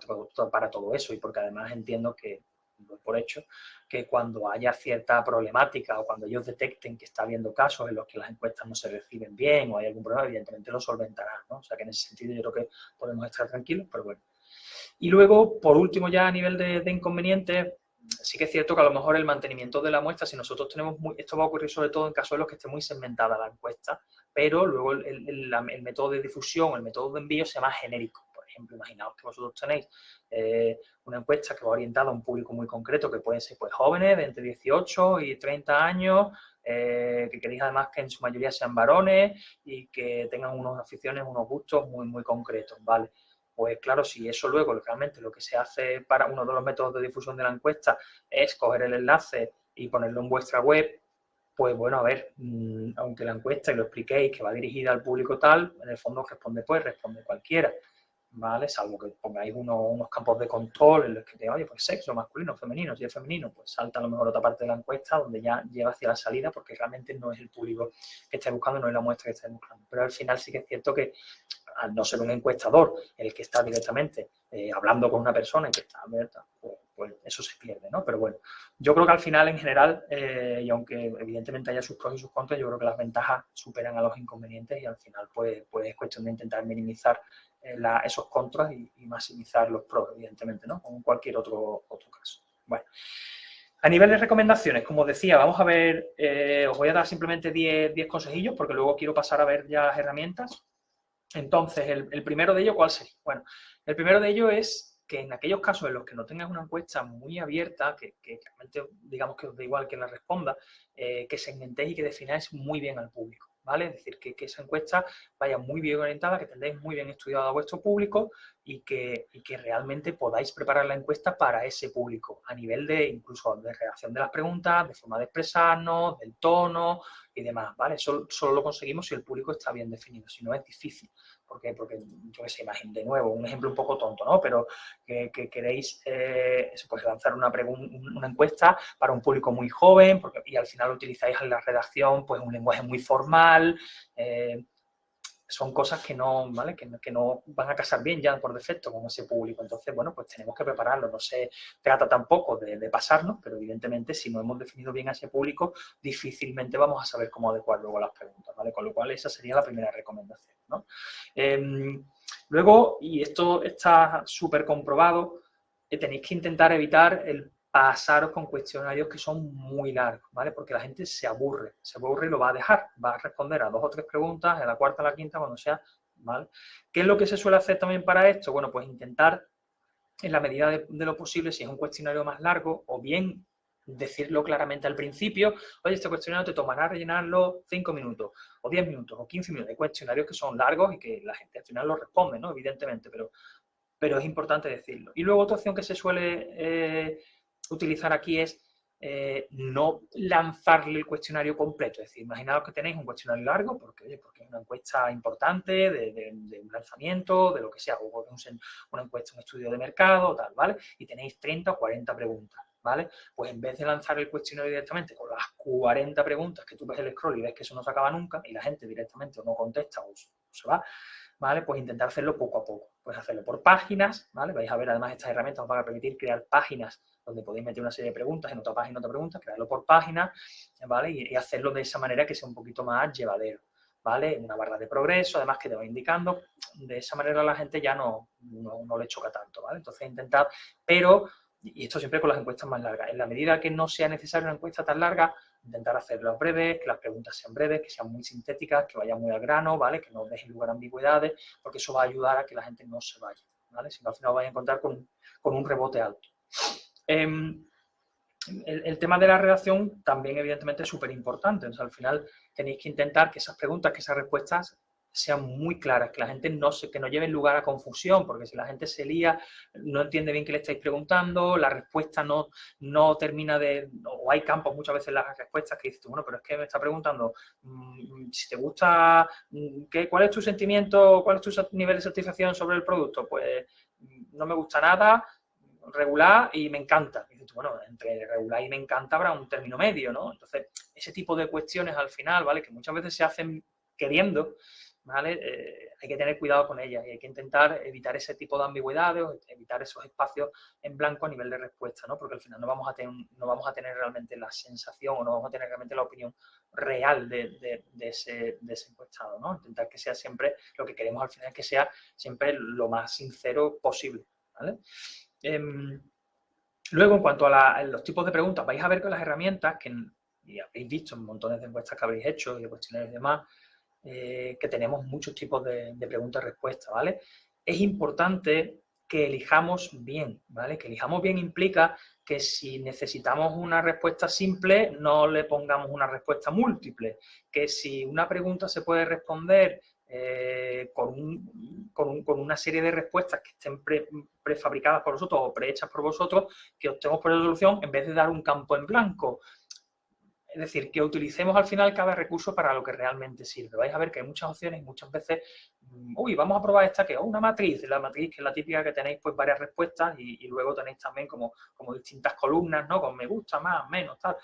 B: todo eso y porque además entiendo que, doy por hecho, que cuando haya cierta problemática o cuando ellos detecten que está habiendo casos en los que las encuestas no se reciben bien o hay algún problema, evidentemente lo solventarán, ¿no? O sea que en ese sentido yo creo que podemos estar tranquilos, pero bueno. Y luego, por último, ya a nivel de inconvenientes, sí que es cierto que a lo mejor el mantenimiento de la muestra, si nosotros tenemos esto va a ocurrir sobre todo en casos en los que esté muy segmentada la encuesta, pero luego el método de difusión, el método de envío sea más genérico. Por ejemplo, imaginaos que vosotros tenéis una encuesta que va orientada a un público muy concreto, que pueden ser pues jóvenes de entre 18 y 30 años, que queréis además que en su mayoría sean varones y que tengan unas aficiones, unos gustos muy concretos, ¿vale? Pues claro, si eso luego realmente lo que se hace para uno de los métodos de difusión de la encuesta es coger el enlace y ponerlo en vuestra web, pues bueno, a ver, aunque la encuesta y lo expliquéis que va dirigida al público tal, en el fondo responde cualquiera, ¿vale? Salvo que pongáis unos campos de control en los que te oye, pues sexo, masculino, femenino, si es femenino, pues salta a lo mejor otra parte de la encuesta donde ya lleva hacia la salida porque realmente no es el público que estáis buscando, no es la muestra que estáis buscando. Pero al final sí que es cierto que al no ser un encuestador, el que está directamente hablando con una persona y que está abierta, pues eso se pierde, ¿no? Pero bueno, yo creo que al final, en general, y aunque evidentemente haya sus pros y sus contras, yo creo que las ventajas superan a los inconvenientes y al final, pues es cuestión de intentar minimizar esos contras y maximizar los pros, evidentemente, ¿no? Como en cualquier otro caso. Bueno, A nivel de recomendaciones, como decía, vamos a ver, os voy a dar simplemente 10 consejillos porque luego quiero pasar a ver ya las herramientas. Entonces, el primero de ellos, ¿cuál sería? Bueno, el primero de ellos es que en aquellos casos en los que no tengas una encuesta muy abierta, que realmente digamos que os da igual que la responda, que segmentéis y que defináis muy bien al público, ¿vale? Es decir, que esa encuesta vaya muy bien orientada, que tengáis muy bien estudiado a vuestro público y que realmente podáis preparar la encuesta para ese público, a nivel de incluso de redacción de las preguntas, de forma de expresarnos, del tono y demás, ¿vale? Eso solo lo conseguimos si el público está bien definido, si no es difícil. ¿Por qué? Porque, yo qué sé, imagínate, de nuevo, un ejemplo un poco tonto, ¿no? Pero que queréis pues lanzar una encuesta para un público muy joven y al final utilizáis en la redacción pues un lenguaje muy formal, son cosas que no, ¿vale? Que no van a casar bien ya por defecto con ese público. Entonces, bueno, pues tenemos que prepararlo. No se trata tampoco de pasarnos, pero evidentemente si no hemos definido bien a ese público, difícilmente vamos a saber cómo adecuar luego las preguntas, ¿vale? Con lo cual esa sería la primera recomendación, ¿no? Luego, y esto está súper comprobado, tenéis que intentar evitar el pasaros con cuestionarios que son muy largos, ¿vale? Porque la gente se aburre y lo va a dejar, va a responder a 2 o 3 preguntas, en la cuarta, a la quinta, cuando sea, ¿vale? ¿Qué es lo que se suele hacer también para esto? Bueno, pues intentar, en la medida de lo posible, si es un cuestionario más largo, o bien decirlo claramente al principio, oye, este cuestionario te tomará rellenarlo 5 minutos, o 10 minutos, o 15 minutos. Hay cuestionarios que son largos y que la gente al final lo responde, ¿no? Evidentemente, pero es importante decirlo. Y luego otra opción que se suele utilizar aquí es no lanzarle el cuestionario completo. Es decir, imaginaos que tenéis un cuestionario largo, porque es una encuesta importante de un lanzamiento, de lo que sea, o una encuesta, un estudio de mercado, tal, ¿vale? Y tenéis 30 o 40 preguntas, ¿vale? Pues en vez de lanzar el cuestionario directamente con las 40 preguntas que tú ves el scroll y ves que eso no se acaba nunca y la gente directamente o no contesta o se va, ¿vale? Pues intentar hacerlo poco a poco. Puedes hacerlo por páginas, ¿vale? Vais a ver, además, estas herramientas os van a permitir crear páginas donde podéis meter una serie de preguntas, en otra página otra pregunta, crearlo por páginas, ¿vale? Y hacerlo de esa manera que sea un poquito más llevadero, ¿vale? Una barra de progreso, además, que te va indicando. De esa manera la gente ya no le choca tanto, ¿vale? Entonces, intentad, pero, y esto siempre con las encuestas más largas, en la medida que no sea necesaria una encuesta tan larga, intentar hacerlas breves, que las preguntas sean breves, que sean muy sintéticas, que vayan muy al grano, ¿vale? Que no dejen lugar a ambigüedades, porque eso va a ayudar a que la gente no se vaya, ¿vale? Si no, al final vais a encontrar con un rebote alto. El tema de la redacción también, evidentemente, es súper importante. O sea, al final tenéis que intentar que esas preguntas, que esas respuestas sean muy claras, que la gente que no lleven lugar a confusión, porque si la gente se lía, no entiende bien qué le estáis preguntando, la respuesta no termina o hay campos muchas veces en las respuestas que dices, bueno, pero es que me está preguntando si te gusta, ¿cuál es tu sentimiento, cuál es tu nivel de satisfacción sobre el producto? Pues no me gusta nada, regular y me encanta. Y dices, bueno, entre regular y me encanta habrá un término medio, ¿no? Entonces, ese tipo de cuestiones al final, ¿vale? Que muchas veces se hacen queriendo, ¿vale? Hay que tener cuidado con ellas y hay que intentar evitar ese tipo de ambigüedades, evitar esos espacios en blanco a nivel de respuesta, ¿no? Porque al final no vamos a tener realmente la sensación o no vamos a tener realmente la opinión real de ese encuestado, ¿no? Intentar que sea siempre, lo que queremos al final es que sea siempre lo más sincero posible, ¿vale? Luego, en cuanto a los tipos de preguntas, vais a ver que las herramientas, y habéis visto en montones de encuestas que habréis hecho y de cuestionarios y demás, que tenemos muchos tipos de preguntas y respuestas, ¿vale? Es importante que elijamos bien, ¿vale? Que elijamos bien implica que si necesitamos una respuesta simple, no le pongamos una respuesta múltiple, que si una pregunta se puede responder con una serie de respuestas que estén prefabricadas por vosotros o prehechas por vosotros, que optemos por la solución en vez de dar un campo en blanco. Es decir, que utilicemos al final cada recurso para lo que realmente sirve. Vais a ver que hay muchas opciones y muchas veces, uy, vamos a probar esta que es una matriz. La matriz, que es la típica que tenéis pues varias respuestas y luego tenéis también como distintas columnas, ¿no? Con me gusta, más, menos, tal.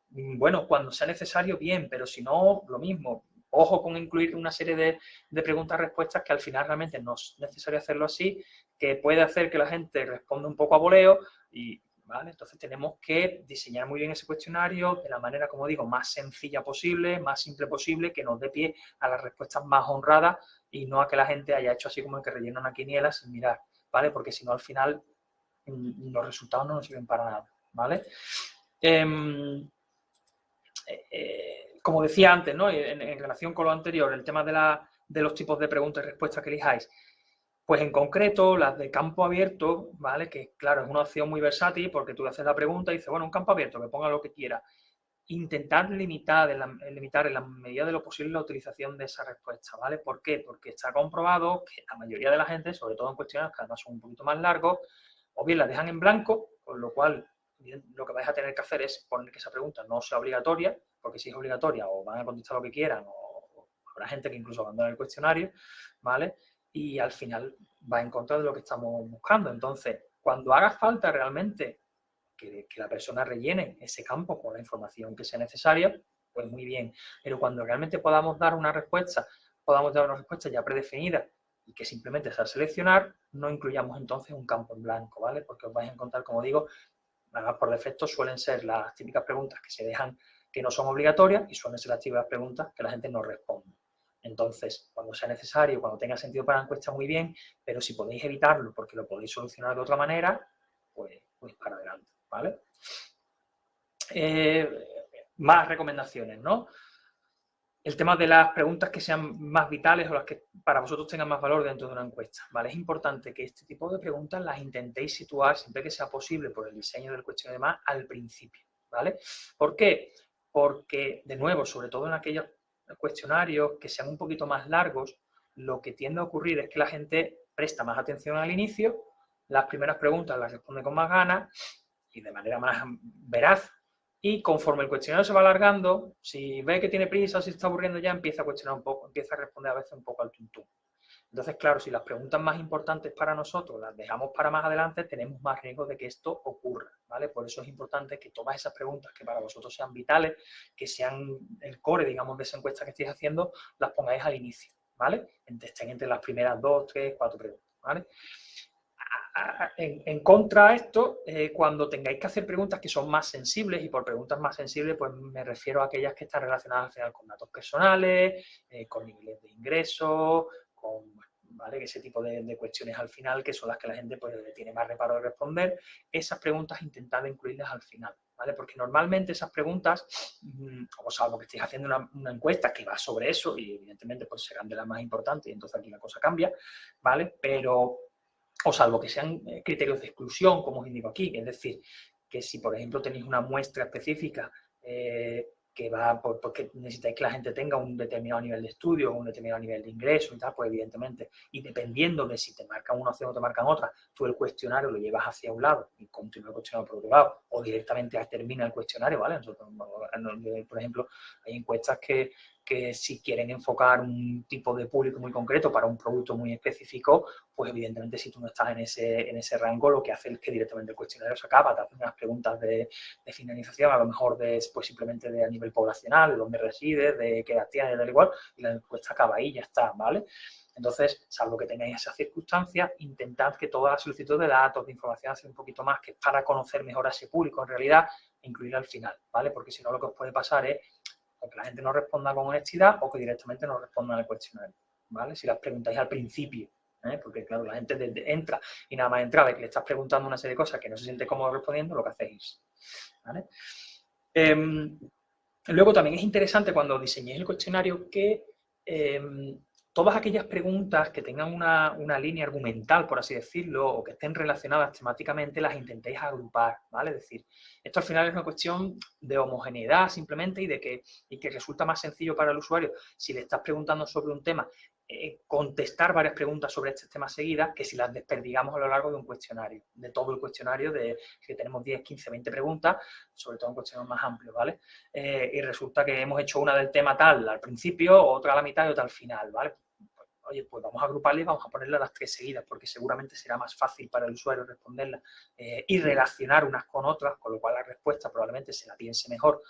B: Bueno, cuando sea necesario, bien, pero si no, lo mismo. Ojo con incluir una serie de preguntas-respuestas que al final realmente no es necesario hacerlo así, que puede hacer que la gente responda un poco a voleo y, ¿vale? Entonces tenemos que diseñar muy bien ese cuestionario de la manera, como digo, más sencilla posible, más simple posible, que nos dé pie a las respuestas más honradas y no a que la gente haya hecho así como el que rellena una quiniela sin mirar, ¿vale? Porque si no, al final los resultados no nos sirven para nada, ¿vale? Como decía antes, ¿no? En relación con lo anterior, el tema de los tipos de preguntas y respuestas que elijáis, pues en concreto las de campo abierto, ¿vale? Que claro, es una opción muy versátil porque tú haces la pregunta y dices, bueno, un campo abierto, que ponga lo que quiera. Intentar limitar en la medida de lo posible la utilización de esa respuesta, ¿vale? ¿Por qué? Porque está comprobado que la mayoría de la gente, sobre todo en cuestionarios que además son un poquito más largos, o bien la dejan en blanco, con lo cual lo que vais a tener que hacer es poner que esa pregunta no sea obligatoria, porque si es obligatoria o van a contestar lo que quieran o habrá gente que incluso abandona el cuestionario, ¿vale? Y al final va en contra de lo que estamos buscando. Entonces, cuando haga falta realmente que la persona rellene ese campo con la información que sea necesaria, pues muy bien. Pero cuando realmente podamos dar una respuesta ya predefinida y que simplemente sea seleccionar, no incluyamos entonces un campo en blanco, ¿vale? Porque os vais a encontrar, como digo, además por defecto suelen ser las típicas preguntas que se dejan, que no son obligatorias, y suelen ser las típicas preguntas que la gente no responde. Entonces, cuando sea necesario, cuando tenga sentido para la encuesta, muy bien, pero si podéis evitarlo porque lo podéis solucionar de otra manera, pues para adelante, ¿vale? Más recomendaciones, ¿no? El tema de las preguntas que sean más vitales o las que para vosotros tengan más valor dentro de una encuesta, ¿vale? Es importante que este tipo de preguntas las intentéis situar, siempre que sea posible, por el diseño del cuestionario y demás, al principio, ¿vale? ¿Por qué? Porque, de nuevo, sobre todo en aquellos cuestionarios que sean un poquito más largos, lo que tiende a ocurrir es que la gente presta más atención al inicio, las primeras preguntas las responde con más ganas y de manera más veraz, y conforme el cuestionario se va alargando, si ve que tiene prisa o si está aburriendo ya, empieza a cuestionar un poco, empieza a responder a veces un poco al tuntún. Entonces, claro, si las preguntas más importantes para nosotros las dejamos para más adelante, tenemos más riesgo de que esto ocurra, ¿vale? Por eso es importante que todas esas preguntas que para vosotros sean vitales, que sean el core, digamos, de esa encuesta que estéis haciendo, las pongáis al inicio, ¿vale? Estén entre las primeras 2, 3, 4 preguntas, ¿vale? En contra a esto, cuando tengáis que hacer preguntas que son más sensibles, y por preguntas más sensibles pues me refiero a aquellas que están relacionadas al final con datos personales, con niveles de ingresos, con, ¿vale? Ese tipo de cuestiones al final, que son las que la gente pues tiene más reparo de responder, esas preguntas intentad incluirlas al final, ¿vale? Porque normalmente esas preguntas, como salvo que estéis haciendo una encuesta que va sobre eso, y evidentemente pues serán de las más importantes, y entonces aquí la cosa cambia, ¿vale? Pero o salvo que sean criterios de exclusión, como os indico aquí, es decir, que si por ejemplo tenéis una muestra específica que va porque necesitáis que la gente tenga un determinado nivel de estudio, un determinado nivel de ingreso y tal, pues evidentemente, y dependiendo de si te marcan una opción o te marcan otra, tú el cuestionario lo llevas hacia un lado y continúa el cuestionario por otro lado, o directamente termina el cuestionario, ¿vale? Nosotros, por ejemplo, hay encuestas que si quieren enfocar un tipo de público muy concreto para un producto muy específico, pues evidentemente si tú no estás en ese rango, lo que hace es que directamente el cuestionario se acaba, te hacen unas preguntas de finalización, a lo mejor pues simplemente de a nivel poblacional, de dónde resides, de qué edad tienes, tal igual, y la encuesta acaba ahí y ya está, ¿vale? Entonces, salvo que tengáis esas circunstancias, intentad que toda la solicitud de datos, de información, sea un poquito más, que es para conocer mejor a ese público, en realidad, incluirla al final, ¿vale? Porque si no, lo que os puede pasar es o que la gente no responda con honestidad o que directamente no respondan al cuestionario, ¿vale? Si las preguntáis al principio, porque claro, la gente entra y nada más entra de que le estás preguntando una serie de cosas que no se siente cómodo respondiendo, lo que hacéis, ¿vale? Luego también es interesante cuando diseñéis el cuestionario que todas aquellas preguntas que tengan una línea argumental, por así decirlo, o que estén relacionadas temáticamente, las intentéis agrupar, ¿vale? Es decir, esto al final es una cuestión de homogeneidad simplemente y que resulta más sencillo para el usuario si le estás preguntando sobre un tema, contestar varias preguntas sobre este tema seguidas que si las desperdigamos a lo largo de un cuestionario, de todo el cuestionario, que tenemos 10, 15, 20 preguntas, sobre todo en cuestionarios más amplios, ¿vale? Y resulta que hemos hecho una del tema tal al principio, otra a la mitad y otra al final, ¿vale? Oye, pues vamos a agruparlas y vamos a ponerlas las 3 seguidas, porque seguramente será más fácil para el usuario responderlas y relacionar unas con otras, con lo cual la respuesta probablemente se la piense mejor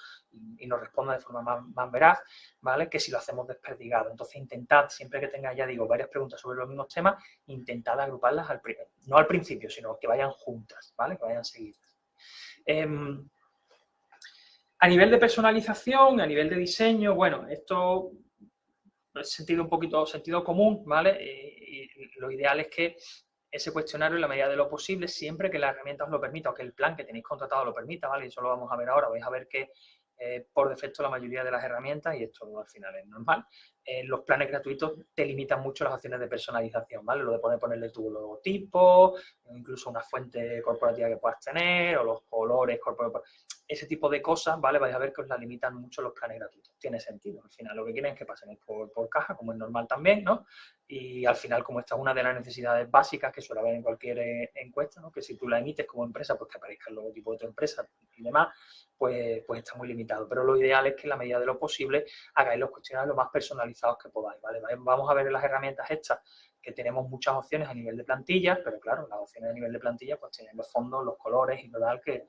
B: y nos responda de forma más veraz, ¿vale? Que si lo hacemos desperdigado. Entonces intentad, siempre que tengáis, ya digo, varias preguntas sobre los mismos temas, intentad agruparlas no al principio, sino que vayan juntas, ¿vale? Que vayan seguidas. A nivel de personalización, a nivel de diseño, bueno, esto es un poquito sentido común, ¿vale? Y lo ideal es que ese cuestionario en la medida de lo posible, siempre que la herramienta os lo permita o que el plan que tenéis contratado lo permita, ¿vale? Y eso lo vamos a ver ahora. Vais a ver que por defecto la mayoría de las herramientas, y esto al final es normal, los planes gratuitos te limitan mucho las opciones de personalización, ¿vale? Lo de ponerle tu logotipo, incluso una fuente corporativa que puedas tener, o los colores corporativos, ese tipo de cosas, ¿vale? Vais a ver que os la limitan mucho los planes gratuitos. Tiene sentido. Al final lo que quieren es que pasen por caja, como es normal también, ¿no? Y al final, como esta es una de las necesidades básicas que suele haber en cualquier encuesta, ¿no? Que si tú la emites como empresa, pues que aparezca el logotipo de tu empresa y demás, pues está muy limitado. Pero lo ideal es que en la medida de lo posible hagáis los cuestionarios lo más personalizados que podáis, ¿vale? Vamos a ver en las herramientas estas que tenemos muchas opciones a nivel de plantillas, pero claro, las opciones a nivel de plantilla pues tienen los fondos, los colores y tal que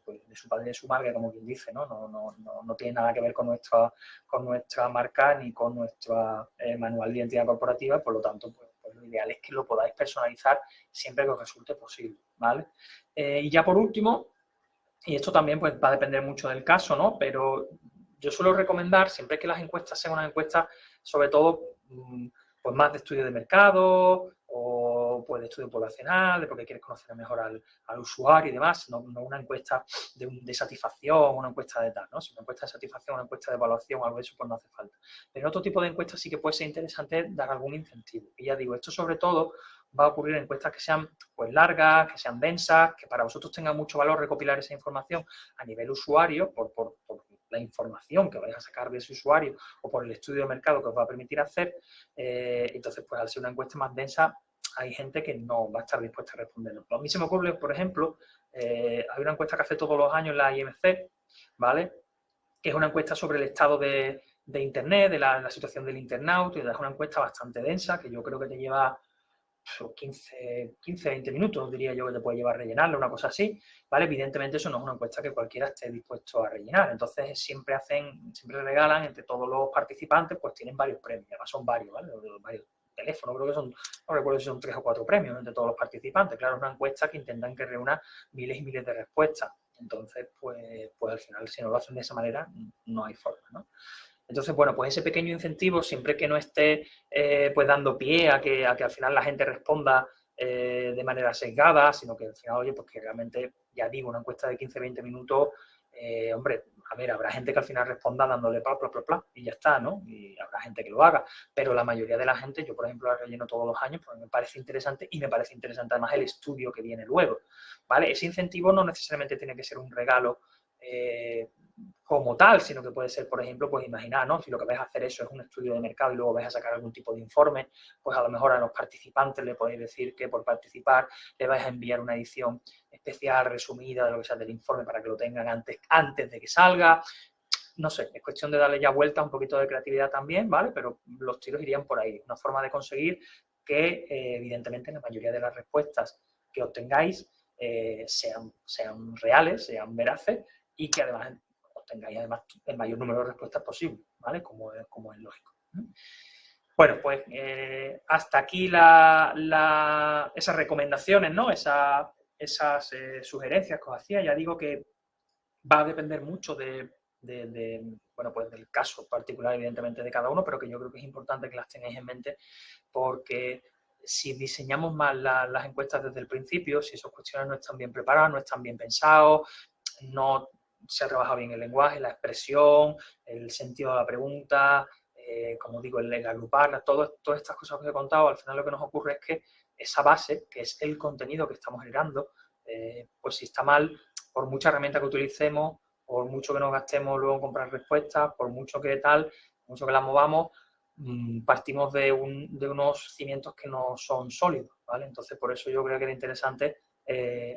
B: pues de su padre y de su madre, como quien dice, ¿no? No tiene nada que ver con nuestra marca ni con nuestra manual de identidad corporativa, por lo tanto, pues lo ideal es que lo podáis personalizar siempre que os resulte posible, ¿vale? Y ya por último, y esto también pues, va a depender mucho del caso, ¿no? Pero yo suelo recomendar, siempre que las encuestas sean unas encuestas, sobre todo, pues más de estudio de mercado o pues de estudio poblacional, de porque quieres conocer mejor al usuario y demás, no una encuesta de satisfacción, una encuesta de tal, ¿no? Si una encuesta de satisfacción, una encuesta de evaluación, algo de eso, pues no hace falta. Pero en otro tipo de encuestas sí que puede ser interesante dar algún incentivo. Y ya digo, esto sobre todo va a ocurrir en encuestas que sean pues largas, que sean densas, que para vosotros tenga mucho valor recopilar esa información a nivel usuario, por la información que vais a sacar de ese usuario o por el estudio de mercado que os va a permitir hacer. Entonces, pues al ser una encuesta más densa, hay gente que no va a estar dispuesta a responderlo. A mí se me ocurre, por ejemplo, hay una encuesta que hace todos los años la IMC, ¿vale? Que es una encuesta sobre el estado de Internet, de la situación del internauta, y es una encuesta bastante densa, que yo creo que te lleva 15, 20 minutos, diría yo, que te puede llevar a rellenarla, una cosa así, ¿vale? Evidentemente eso no es una encuesta que cualquiera esté dispuesto a rellenar, entonces siempre regalan entre todos los participantes, pues tienen varios premios, además son varios, ¿vale? Varios teléfonos, creo que son, no recuerdo si son 3 o 4 premios entre todos los participantes, claro, es una encuesta que intentan que reúna miles y miles de respuestas, entonces, pues al final, si no lo hacen de esa manera, no hay forma, ¿no? Entonces, bueno, pues ese pequeño incentivo, siempre que no esté pues dando pie a que al final la gente responda de manera sesgada, sino que al final, oye, pues que realmente, ya digo, una encuesta de 15-20 minutos, hombre, a ver, habrá gente que al final responda dándole pla, y ya está, ¿no? Y habrá gente que lo haga, pero la mayoría de la gente, yo por ejemplo la relleno todos los años, pues me parece interesante y me parece interesante además el estudio que viene luego, ¿vale? Ese incentivo no necesariamente tiene que ser un regalo como tal, sino que puede ser, por ejemplo, pues imaginar, ¿no? Si lo que vais a hacer eso es un estudio de mercado y luego vais a sacar algún tipo de informe, pues a lo mejor a los participantes le podéis decir que por participar le vais a enviar una edición especial, resumida, de lo que sea del informe para que lo tengan antes de que salga. No sé, es cuestión de darle ya vuelta, un poquito de creatividad también, ¿vale? Pero los tiros irían por ahí. Una forma de conseguir que, evidentemente, la mayoría de las respuestas que obtengáis sean reales, sean veraces y que además obtengáis además el mayor número de respuestas posible, ¿vale? Como es lógico. Bueno, pues hasta aquí esas recomendaciones, ¿no? Esas sugerencias que os hacía. Ya digo que va a depender mucho bueno, pues del caso particular, evidentemente, de cada uno, pero que yo creo que es importante que las tengáis en mente porque si diseñamos mal las encuestas desde el principio, si esos cuestionarios no están bien preparados, no están bien pensados, no se ha trabajado bien el lenguaje, la expresión, el sentido de la pregunta, como digo, el agruparlas, todas estas cosas que os he contado, al final lo que nos ocurre es que esa base, que es el contenido que estamos generando, pues si está mal, por mucha herramienta que utilicemos, por mucho que nos gastemos luego en comprar respuestas, por mucho que tal, mucho que las movamos, partimos de unos cimientos que no son sólidos, ¿vale? Entonces, por eso yo creo que era interesante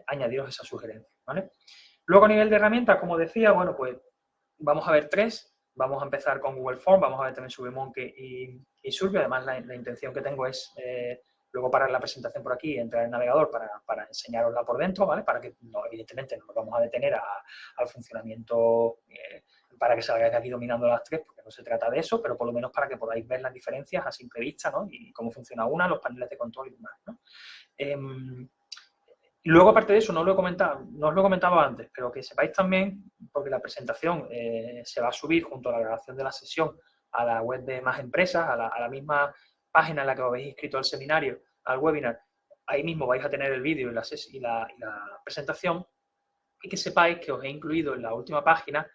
B: añadiros esa sugerencia, ¿vale? Luego, a nivel de herramientas, como decía, bueno, pues vamos a ver 3. Vamos a empezar con Google Forms, vamos a ver también SurveyMonkey y Survey. Además, la intención que tengo es luego parar la presentación por aquí y entrar en el navegador para enseñarosla por dentro, ¿vale? Para que, evidentemente, no nos vamos a detener al funcionamiento para que salgáis de aquí dominando las 3, porque no se trata de eso, pero por lo menos para que podáis ver las diferencias a simple vista, ¿no? Y cómo funciona una, los paneles de control y demás, ¿no? Y luego, aparte de eso, no os lo he comentado antes, pero que sepáis también, porque la presentación se va a subir junto a la grabación de la sesión a la web de Más Empresas, a la misma página en la que os habéis inscrito al seminario, al webinar, ahí mismo vais a tener el vídeo y la presentación, y que sepáis que os he incluido en la última página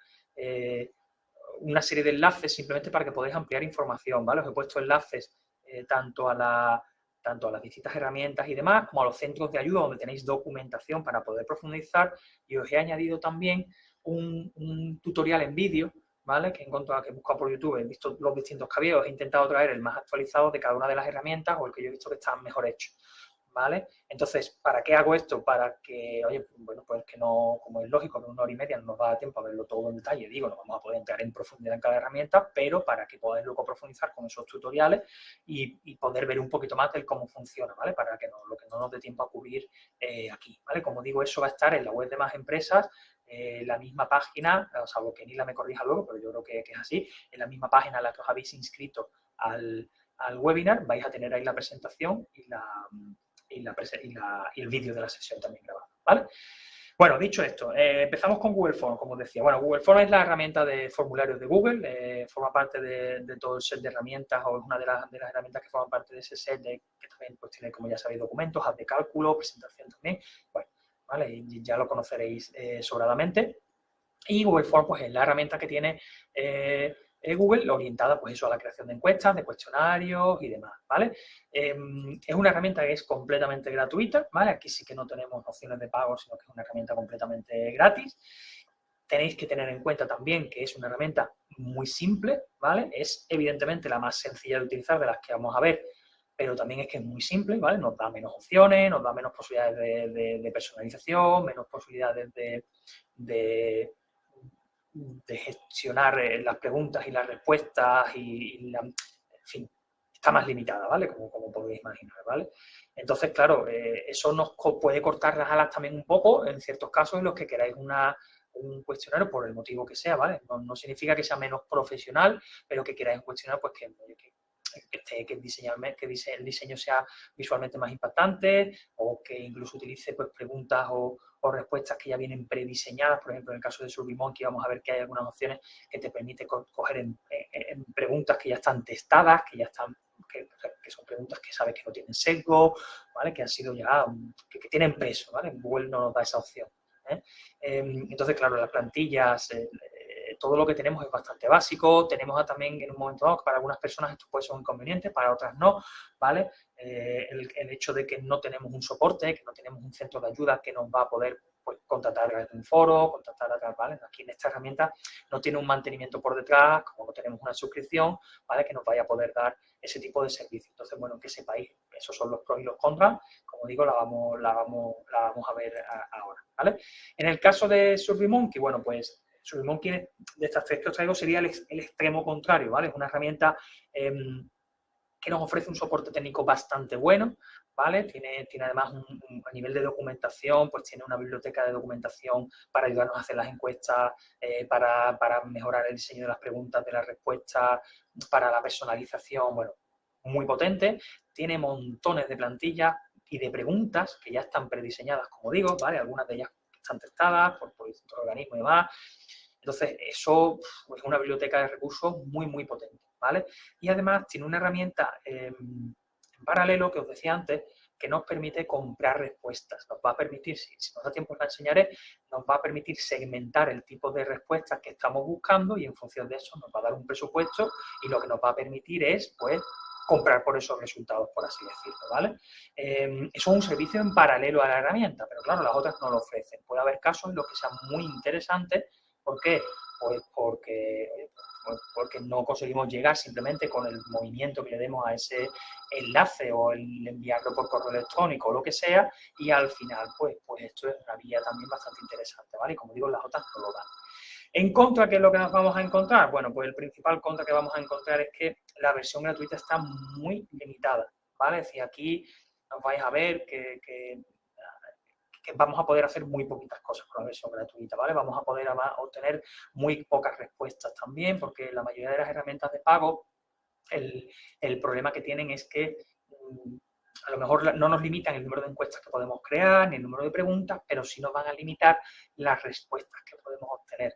B: una serie de enlaces simplemente para que podáis ampliar información, ¿vale? Os he puesto enlaces tanto a las distintas herramientas y demás, como a los centros de ayuda donde tenéis documentación para poder profundizar, y os he añadido también un tutorial en vídeo, ¿vale? Que he encontrado, que he buscado por YouTube, he visto los distintos que había, he intentado traer el más actualizado de cada una de las herramientas o el que yo he visto que está mejor hecho, ¿vale? Entonces, ¿para qué hago esto? Para que, oye, bueno, pues que no, como es lógico, en 1 hora y media no nos va a dar tiempo a verlo todo en detalle, digo, no vamos a poder entrar en profundidad en cada herramienta, pero para que podáis luego profundizar con esos tutoriales y poder ver un poquito más del cómo funciona, ¿vale? Para que lo que no nos dé tiempo a cubrir aquí, ¿vale? Como digo, eso va a estar en la web de Más Empresas, la misma página, salvo que Nila me corrija luego, pero yo creo que es así, en la misma página en la que os habéis inscrito al webinar, vais a tener ahí la presentación y el vídeo de la sesión también grabado, ¿vale? Bueno, dicho esto, empezamos con Google Forms, como os decía. Bueno, Google Forms es la herramienta de formularios de Google, forma parte de todo el set de herramientas, o es una de las herramientas que forman parte de ese set, que también pues, tiene, como ya sabéis, documentos, haz de cálculo, presentación también, bueno, ¿vale? Y ya lo conoceréis sobradamente. Y Google Forms pues, es la herramienta que tiene Google orientada pues, eso, a la creación de encuestas, de cuestionarios y demás, ¿vale? Es una herramienta que es completamente gratuita, ¿vale? Aquí sí que no tenemos opciones de pago, sino que es una herramienta completamente gratis. Tenéis que tener en cuenta también que es una herramienta muy simple, ¿vale? Es evidentemente la más sencilla de utilizar de las que vamos a ver, pero también es que es muy simple, ¿vale? Nos da menos opciones, nos da menos posibilidades de personalización, menos posibilidades de gestionar las preguntas y las respuestas en fin, está más limitada, ¿vale? Como podéis imaginar, ¿vale? Entonces, claro, eso nos puede cortar las alas también un poco en ciertos casos en los que queráis un cuestionario por el motivo que sea, ¿vale? No significa que sea menos profesional, pero que queráis un cuestionario pues que el diseño sea visualmente más impactante, o que incluso utilice pues, preguntas o respuestas que ya vienen prediseñadas. Por ejemplo, en el caso de SurveyMonkey vamos a ver que hay algunas opciones que te permiten coger en preguntas que ya están testadas, que ya están, que son preguntas que sabes que no tienen sesgo, ¿vale? Que han sido ya, que tienen peso, ¿vale? Google no nos da esa opción, ¿eh? Entonces, claro, las plantillas, todo lo que tenemos es bastante básico. Tenemos también en un momento dado que para algunas personas esto puede ser un inconveniente, para otras no, ¿vale? El hecho de que no tenemos un soporte, que no tenemos un centro de ayuda que nos va a poder pues, contactar a través de un foro, contactar a través, ¿vale? Aquí en esta herramienta no tiene un mantenimiento por detrás, como no tenemos una suscripción, ¿vale? Que nos vaya a poder dar ese tipo de servicio. Entonces, bueno, que sepáis, esos son los pros y los contras. Como digo, la vamos a ver ahora, ¿vale? En el caso de SurveyMonkey, bueno, pues SurveyMonkey de estas tres que os traigo sería el extremo contrario, ¿vale? Es una herramienta que nos ofrece un soporte técnico bastante bueno, ¿vale? Tiene además a nivel de documentación, pues tiene una biblioteca de documentación para ayudarnos a hacer las encuestas, para mejorar el diseño de las preguntas, de las respuestas, para la personalización, bueno, muy potente. Tiene montones de plantillas y de preguntas que ya están prediseñadas, como digo, ¿vale? Algunas de ellas están testadas por distintos organismos y demás. Entonces, eso es una biblioteca de recursos muy, muy potente, ¿vale? Y además tiene una herramienta en paralelo, que os decía antes, que nos permite comprar respuestas. Nos va a permitir, si nos da tiempo os la enseñaré, nos va a permitir segmentar el tipo de respuestas que estamos buscando y en función de eso nos va a dar un presupuesto y lo que nos va a permitir es, pues, comprar por esos resultados, por así decirlo, ¿vale? Eso es un servicio en paralelo a la herramienta, pero claro, las otras no lo ofrecen. Puede haber casos en los que sean muy interesantes. ¿Por qué? Pues porque no conseguimos llegar simplemente con el movimiento que le demos a ese enlace o el enviarlo por correo electrónico o lo que sea, y al final pues esto es una vía también bastante interesante, ¿vale? Y como digo, las otras no lo dan. En contra, ¿qué es lo que nos vamos a encontrar? Bueno, pues el principal contra que vamos a encontrar es que la versión gratuita está muy limitada, ¿vale? Es decir, aquí nos vais a ver que vamos a poder hacer muy poquitas cosas con la versión gratuita, ¿vale? Vamos a poder obtener muy pocas respuestas también, porque la mayoría de las herramientas de pago, el problema que tienen es que a lo mejor no nos limitan el número de encuestas que podemos crear, ni el número de preguntas, pero sí nos van a limitar las respuestas que podemos obtener,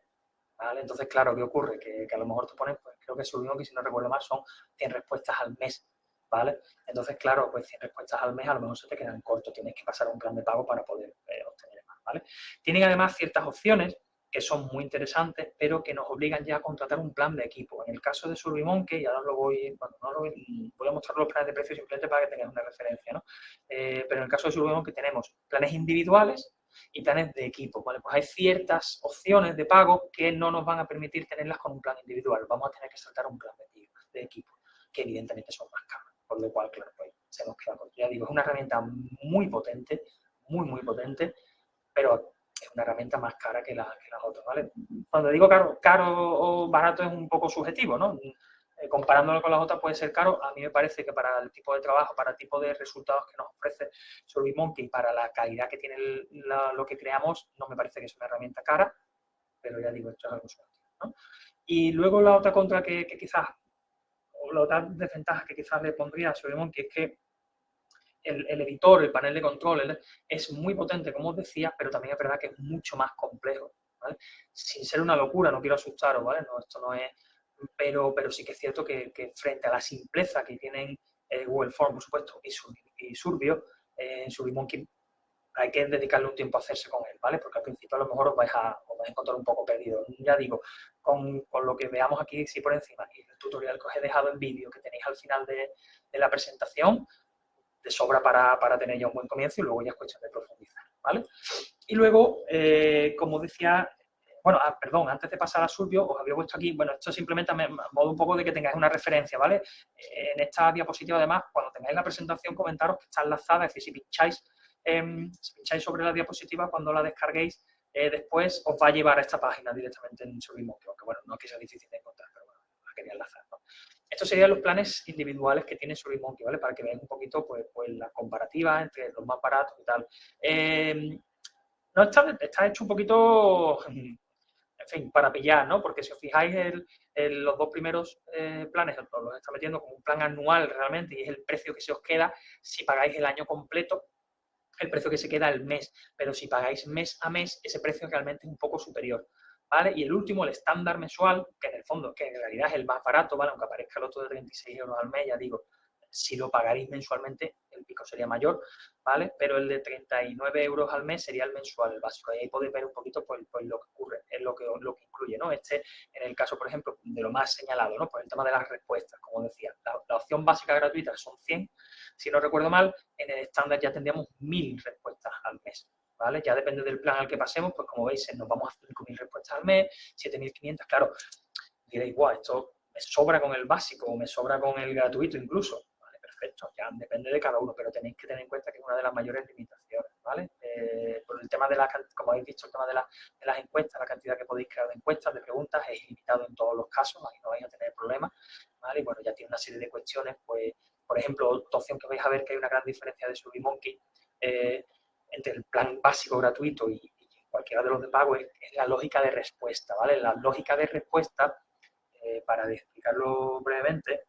B: ¿vale? Entonces, claro, ¿qué ocurre? Que a lo mejor te ponen, pues creo que subimos, que si no recuerdo mal, son 100 respuestas al mes. ¿vale? Entonces, claro, pues 100 respuestas al mes a lo mejor se te quedan cortos, tienes que pasar a un plan de pago para poder obtener más, ¿vale? Tienen además ciertas opciones que son muy interesantes, pero que nos obligan ya a contratar un plan de equipo. En el caso de SurveyMonkey, y ahora lo voy, bueno, no lo voy a mostrar los planes de precio simplemente para que tengáis una referencia, ¿no? Pero en el caso de SurveyMonkey tenemos planes individuales y planes de equipo, ¿vale? Pues hay ciertas opciones de pago que no nos van a permitir tenerlas con un plan individual. Vamos a tener que saltar un plan de equipo, que evidentemente son más caros, por lo cual, claro, pues se nos queda corto. Ya digo, es una herramienta muy potente, muy potente, pero es una herramienta más cara que las otras, ¿vale? Cuando digo caro o barato es un poco subjetivo, ¿no? Comparándolo con las otras puede ser caro. A mí me parece que para el tipo de trabajo, para el tipo de resultados que nos ofrece SurveyMonkey, para la calidad que tiene lo que creamos, no me parece que es una herramienta cara, pero ya digo, esto es algo subjetivo, ¿no? Y luego la otra contra que quizás, o la otra desventaja que quizás le pondría a SurveyMonkey es que el editor, el panel de control, es muy potente, como os decía, pero también es verdad que es mucho más complejo, ¿vale? Sin ser una locura, no quiero asustaros, ¿vale? No, esto no es... Pero sí que es cierto que frente a la simpleza que tienen Google Form, por supuesto, y Surbio, en SurveyMonkey hay que dedicarle un tiempo a hacerse con él, ¿vale? Porque al principio a lo mejor os vais a encontrar un poco perdidos. Ya digo, con lo que veamos aquí, sí por encima, y el tutorial que os he dejado en vídeo que tenéis al final de la presentación, de sobra para tener ya un buen comienzo y luego ya es cuestión de profundizar, ¿vale? Y luego, como decía, bueno, perdón, antes de pasar a Surbio, os había puesto aquí, bueno, esto simplemente a modo un poco de que tengáis una referencia, ¿vale? En esta diapositiva, además, cuando tengáis la presentación, comentaros que está enlazada, es decir, si pincháis sobre la diapositiva, cuando la descarguéis, después os va a llevar a esta página directamente en SurveyMonkey, aunque bueno, no es que sea difícil de encontrar, pero bueno, la quería enlazar, ¿no? Estos serían los planes individuales que tiene SurveyMonkey, ¿vale? Para que veáis un poquito pues la comparativa entre los más baratos y tal. No está hecho un poquito, en fin, para pillar, ¿no? Porque si os fijáis, los dos primeros planes los está metiendo como un plan anual realmente y es el precio que se os queda si pagáis el año completo, el precio que se queda al mes. Pero si pagáis mes a mes, ese precio realmente es un poco superior, ¿vale? Y el último, el estándar mensual, que en el fondo, que en realidad es el más barato, ¿vale? Aunque aparezca el otro de 36 euros al mes, ya digo, si lo pagaréis mensualmente, el pico sería mayor, ¿vale? Pero el de 39 euros al mes sería el mensual, el básico. Y ahí podéis ver un poquito pues lo que ocurre, es lo que incluye, ¿no? En el caso, por ejemplo, de lo más señalado, ¿no? Pues el tema de las respuestas, como decía, la opción básica gratuita son 100, si no recuerdo mal, en el estándar ya tendríamos 1000 respuestas al mes, ¿vale? Ya depende del plan al que pasemos, pues como veis, nos vamos a 5000 respuestas al mes, 7500, claro, diréis, guau, esto me sobra con el básico o me sobra con el gratuito incluso. Vale, perfecto, ya depende de cada uno, pero tenéis que tener en cuenta que es una de las mayores limitaciones, ¿vale? Por el tema de como habéis visto, el tema de las encuestas, la cantidad que podéis crear de encuestas, de preguntas, es ilimitado en todos los casos, ahí no vais a tener problemas, ¿vale? Y bueno, ya tiene una serie de cuestiones, pues, por ejemplo, otra opción que vais a ver que hay una gran diferencia de SurveyMonkey entre el plan básico gratuito y cualquiera de los de pago es la lógica de respuesta, ¿vale? La lógica de respuesta, para explicarlo brevemente,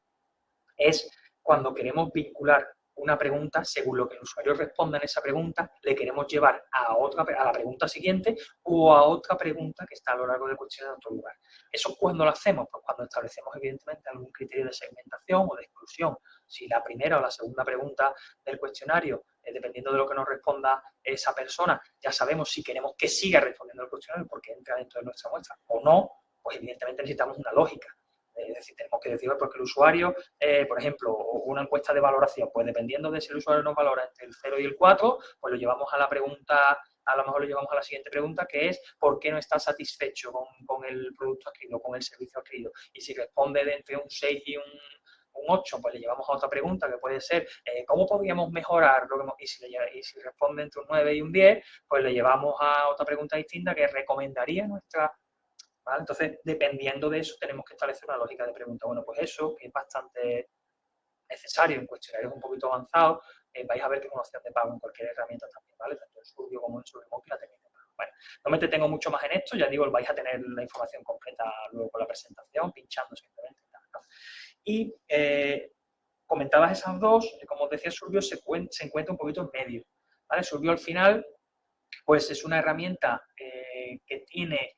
B: es cuando queremos vincular una pregunta, según lo que el usuario responda en esa pregunta, le queremos llevar a la pregunta siguiente o a otra pregunta que está a lo largo del cuestionario en otro lugar. ¿Eso cuándo lo hacemos? Pues cuando establecemos, evidentemente, algún criterio de segmentación o de exclusión. Si la primera o la segunda pregunta del cuestionario, dependiendo de lo que nos responda esa persona, ya sabemos si queremos que siga respondiendo el cuestionario porque entra dentro de nuestra muestra o no, pues evidentemente necesitamos una lógica. Es decir, tenemos que decir, porque el usuario, por ejemplo, una encuesta de valoración, pues dependiendo de si el usuario nos valora entre el 0 y el 4, pues lo llevamos a la pregunta, a lo mejor lo llevamos a la siguiente pregunta, que es ¿por qué no está satisfecho con el producto adquirido, con el servicio adquirido? Y si responde de entre un 6 y un 8, pues le llevamos a otra pregunta que puede ser ¿cómo podríamos mejorar? Y si responde entre un 9 y un 10, pues le llevamos a otra pregunta distinta que recomendaría nuestra... ¿Vale? Entonces, dependiendo de eso, tenemos que establecer una lógica de pregunta. Bueno, pues eso, que es bastante necesario en cuestionarios un poquito avanzados, vais a ver que con opción de pago en cualquier herramienta también, ¿vale? Tanto en Surbio como en SurveyMonkey la tenéis de pago. Bueno, no me detengo mucho más en esto, ya digo, vais a tener la información completa luego con la presentación, pinchando simplemente. Y comentadas esas dos, como os decía, Surbio se encuentra un poquito en medio, ¿vale? Surbio al final, pues es una herramienta que tiene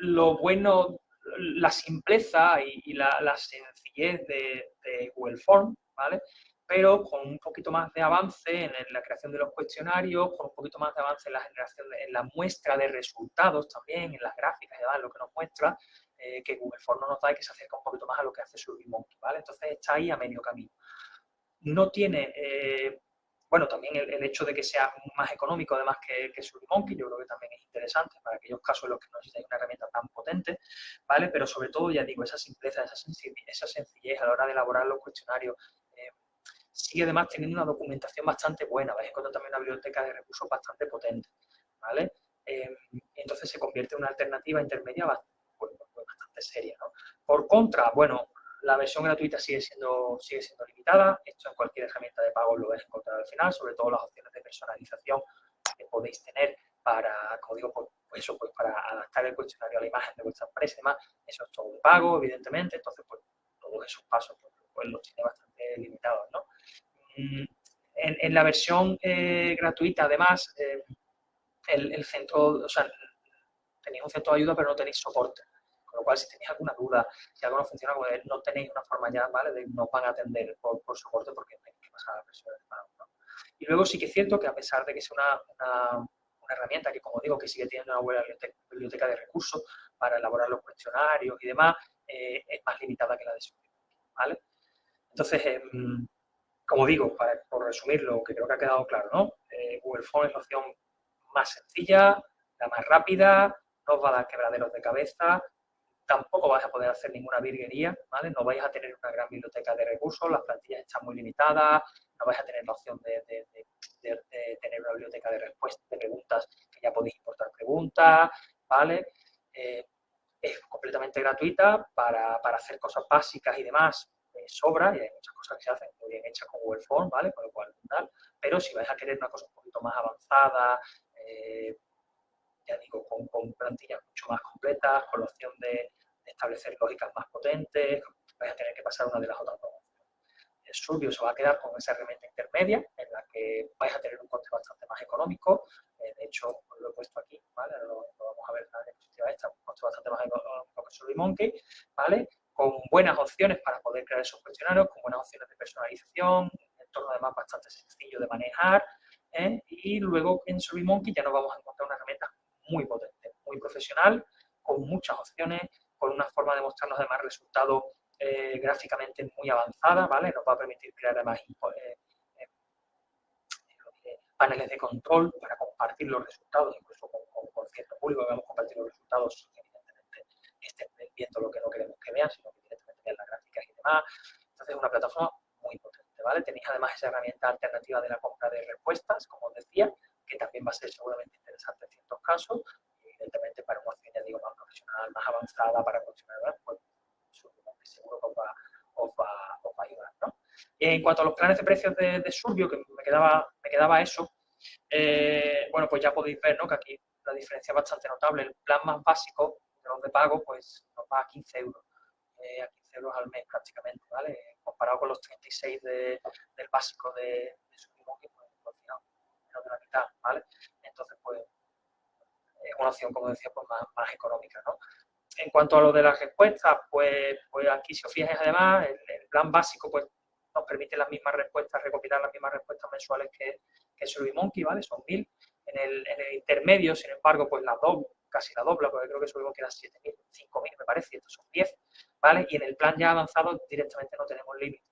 B: lo bueno, la simpleza y la sencillez de Google Form, ¿vale? Pero con un poquito más de avance en la creación de los cuestionarios, con un poquito más de avance en la generación, en la muestra de resultados también, en las gráficas y demás, lo que nos muestra, que Google Forms no nos da y que se acerca un poquito más a lo que hace SurveyMonkey, ¿vale? Entonces está ahí a medio camino. No tiene, bueno, también el hecho de que sea más económico además que SurveyMonkey, yo creo que también es interesante para aquellos casos en los que no necesitáis una herramienta tan potente, ¿vale? Pero sobre todo, ya digo, esa simpleza, esa sencillez a la hora de elaborar los cuestionarios, sigue además teniendo una documentación bastante buena, vais a encontrar también una biblioteca de recursos bastante potente, ¿vale? Entonces se convierte en una alternativa intermedia bastante seria, ¿no? Por contra, bueno, la versión gratuita sigue siendo limitada, esto en cualquier herramienta de pago lo vais a encontrar al final, sobre todo las opciones de personalización que podéis tener para, como digo, pues eso, pues para adaptar el cuestionario a la imagen de vuestra empresa y demás, eso es todo de pago, evidentemente, entonces pues todos esos pasos pues los tiene bastante limitados, ¿no? En la versión gratuita, además, el centro, o sea, tenéis un centro de ayuda, pero no tenéis soporte. Con lo cual, si tenéis alguna duda, si algo no funciona, pues no tenéis una forma ya, ¿vale? De nos van a atender por soporte porque tenéis que pasar a la versión de pago, ¿no? Y luego sí que es cierto que a pesar de que sea una herramienta que, como digo, que sigue teniendo una buena biblioteca de recursos para elaborar los cuestionarios y demás, es más limitada que la de Survey, ¿vale? Entonces, como digo, por resumirlo, que creo que ha quedado claro, ¿no? Google Forms es la opción más sencilla, la más rápida, no os va a dar quebraderos de cabeza, tampoco vais a poder hacer ninguna virguería, ¿vale? No vais a tener una gran biblioteca de recursos, las plantillas están muy limitadas, no vais a tener la opción de tener una biblioteca de respuestas, de preguntas, que ya podéis importar preguntas, ¿vale? Es completamente gratuita para hacer cosas básicas y demás, sobra, y hay muchas cosas que se hacen muy bien hechas con Google Forms, ¿vale? Con lo cual, tal. Pero si vais a querer una cosa un poquito más avanzada, ya digo, con plantillas mucho más completas, con la opción de establecer lógicas más potentes, vais a tener que pasar una de las otras dos. El Surbio se va a quedar con esa herramienta intermedia, en la que vais a tener un coste bastante más económico. De hecho, lo he puesto aquí, ¿vale? Lo vamos a ver en la diapositiva esta, un coste bastante más económico que SurveyMonkey, ¿vale? Con buenas opciones para poder crear esos cuestionarios, con buenas opciones de personalización, un entorno además bastante sencillo de manejar, y luego en SurveyMonkey ya nos vamos a encontrar una herramienta muy potente, muy profesional, con muchas opciones, con una forma de mostrarnos además resultados gráficamente muy avanzada, ¿vale? Nos va a permitir crear además paneles de control para compartir los resultados, incluso con cierto público que vamos a compartir los resultados, evidentemente que estén viendo lo que no queremos que vean, sino que directamente vean las gráficas y demás. Entonces es una plataforma muy potente, ¿vale? Tenéis además esa herramienta alternativa de la compra de respuestas, como os decía, que también va a ser seguramente interesante en ciertos casos, y evidentemente para una opción, ya digo, más profesional, más avanzada, para funcionar, pues seguro que os va a ayudar, ¿no? En cuanto a los planes de precios de Surbio, que me quedaba eso, bueno, pues ya podéis ver, ¿no? Que aquí la diferencia es bastante notable. El plan más básico de los de pago, pues nos va a 15 euros. A 15 euros al mes prácticamente, ¿vale? Comparado con los 36 del básico de Surbio, pues al final, menos de la mitad, ¿vale? Entonces, pues es una opción, como decía, pues más económica, ¿no? En cuanto a lo de las respuestas, pues aquí si os fijáis además, el plan básico pues nos permite las mismas respuestas, recopilar las mismas respuestas mensuales que SurveyMonkey, ¿vale? Son 1000. En el intermedio, sin embargo, pues casi la dobla, porque creo que SurveyMonkey era 7000, 5000 me parece, y estos son 10, ¿vale? Y en el plan ya avanzado directamente no tenemos límite.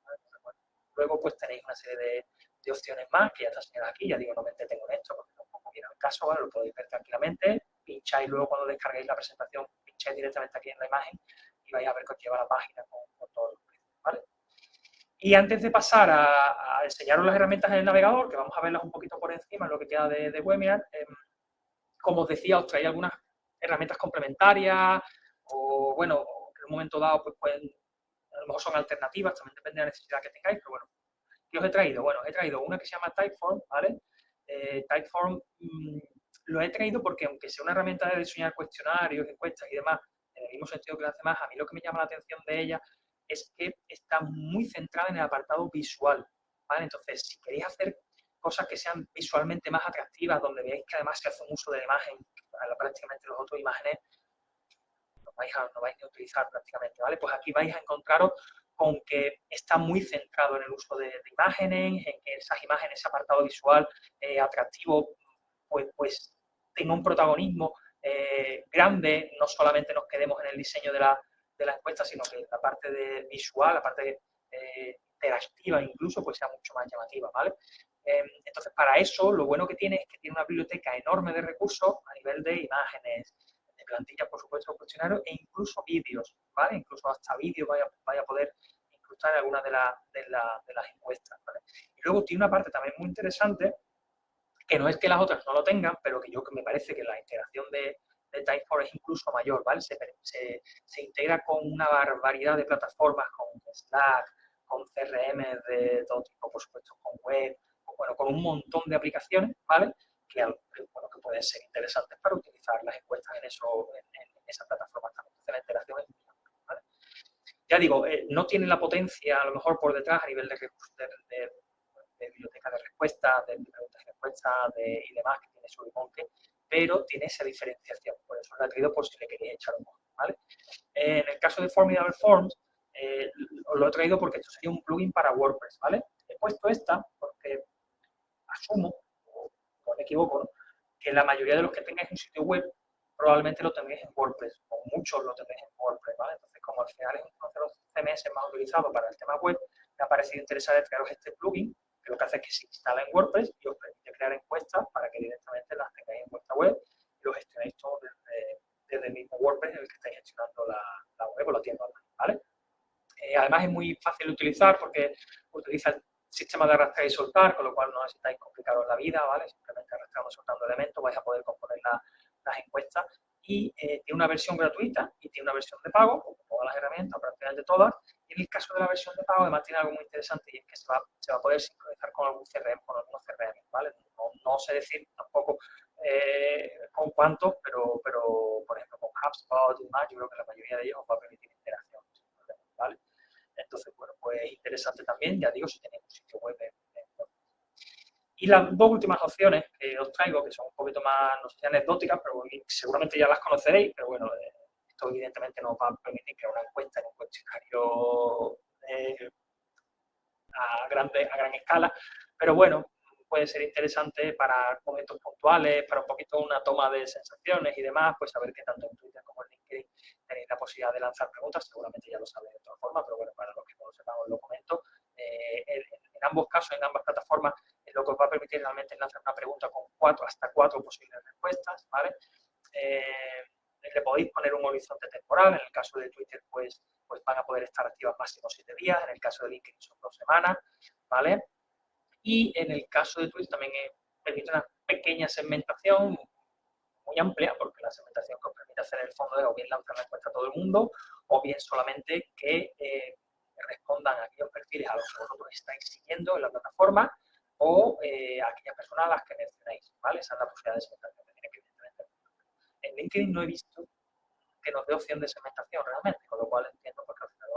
B: ¿Vale? Bueno, luego pues tenéis una serie de opciones más, que ya está señalado aquí, ya digo, no me entretengo en esto, porque tampoco viene al caso, ¿vale? Lo podéis ver tranquilamente, pincháis luego cuando descarguéis la presentación, pincháis directamente aquí en la imagen y vais a ver que os lleva a la página con todos los precios, ¿vale? Y antes de pasar a enseñaros las herramientas en el navegador, que vamos a verlas un poquito por encima en lo que queda de webinar, como os decía, os traía algunas herramientas complementarias o, bueno, en un momento dado pues pueden, a lo mejor son alternativas, también depende de la necesidad que tengáis, pero bueno, ¿qué os he traído? Bueno, he traído una que se llama Typeform, ¿vale? Typeform lo he traído porque aunque sea una herramienta de diseñar cuestionarios, encuestas y demás, en el mismo sentido que las demás, a mí lo que me llama la atención de ella es que está muy centrada en el apartado visual, ¿vale? Entonces, si queréis hacer cosas que sean visualmente más atractivas, donde veáis que además se hace un uso de la imagen, prácticamente los otros imágenes no vais a utilizar prácticamente, ¿vale? Pues aquí vais a encontraros con que está muy centrado en el uso de imágenes, en que esas imágenes, ese apartado visual atractivo, pues tenga un protagonismo grande, no solamente nos quedemos en el diseño de la encuesta, sino que la parte visual, la parte interactiva incluso, pues sea mucho más llamativa, ¿vale? Entonces, para eso, lo bueno que tiene es que tiene una biblioteca enorme de recursos a nivel de imágenes, de plantillas, por supuesto, cuestionarios e incluso vídeos, ¿vale? Incluso hasta vídeos vaya a poder incrustar en algunas de las encuestas, ¿vale? Y luego tiene una parte también muy interesante, que no es que las otras no lo tengan, pero que me parece que la integración de Typeform es incluso mayor, ¿vale? Se integra con una barbaridad de plataformas, con Slack, con CRM de todo tipo, por supuesto, con web, bueno, con un montón de aplicaciones, ¿vale? Bueno, que pueden ser interesantes para utilizar las encuestas en esas plataformas también. Entonces, la integración es muy amplia, ¿vale? Ya digo, no tiene la potencia, a lo mejor por detrás, a nivel de biblioteca de respuestas, de preguntas y respuestas y demás, que tiene su Imonke, pero tiene esa diferenciación. Por eso la he traído por si le queréis echar un ojo, ¿vale? En el caso de Formidable Forms, os lo he traído porque esto sería un plugin para WordPress, ¿vale? He puesto esta porque asumo, o no me equivoco, ¿no? Que la mayoría de los que tengáis un sitio web probablemente lo tendréis en WordPress, o muchos lo tendréis en WordPress, ¿vale? Entonces, como al final es uno de los CMS más utilizados para el tema web, me ha parecido interesante traeros este plugin, que lo que hace es que se instala en WordPress y os permite crear encuestas para que directamente las tengáis en vuestra web y lo gestionéis todo desde el mismo WordPress en el que estáis gestionando la web o la tienda online, ¿vale? Además es muy fácil de utilizar porque utiliza el sistema de arrastrar y soltar, con lo cual no necesitáis complicaros la vida, ¿vale? Simplemente arrastrando y soltando elementos vais a poder componer las encuestas y tiene una versión gratuita y tiene una versión de pago, como todas las herramientas, prácticamente todas. Y en el caso de la versión de pago, además tiene algo muy interesante y es que se va a poder sincronizar con algún CRM, con algunos CRM, ¿vale? No sé decir tampoco con cuántos, pero por ejemplo con HubSpot y demás, yo creo que la mayoría de ellos os va a permitir interacción, ¿vale? Entonces, bueno, pues interesante también, ya digo, si tenéis un sitio web y las dos últimas opciones que os traigo, que son un poquito más, no sé si anecdóticas, pero seguramente ya las conoceréis, pero bueno, esto evidentemente nos va a permitir crear una encuesta en un cuestionario a gran escala, pero bueno, puede ser interesante para momentos puntuales, para un poquito una toma de sensaciones y demás, pues saber que tanto en Twitter como en LinkedIn tenéis la posibilidad de lanzar preguntas, seguramente ya lo sabéis de todas formas, pero bueno, para los que no lo sepamos lo comento. En ambos casos, en ambas plataformas, lo que os va a permitir realmente es lanzar una pregunta con hasta cuatro posibles respuestas, ¿vale? Le podéis poner un horizonte temporal, en el caso de Twitter, pues van a poder estar activas máximo 7 días, en el caso de LinkedIn son 2 semanas, ¿vale? Y en el caso de Twitter también permite una pequeña segmentación muy amplia, porque la segmentación que os permite hacer en el fondo es o bien lanzar la encuesta a todo el mundo, o bien solamente que respondan a aquellos perfiles a los que vosotros estáis siguiendo en la plataforma o a aquellas personas a las que mencionáis, ¿vale? Esa es la posibilidad de segmentación que tiene que evidentemente. En LinkedIn no he visto que nos dé opción de segmentación realmente, con lo cual entiendo por qué al final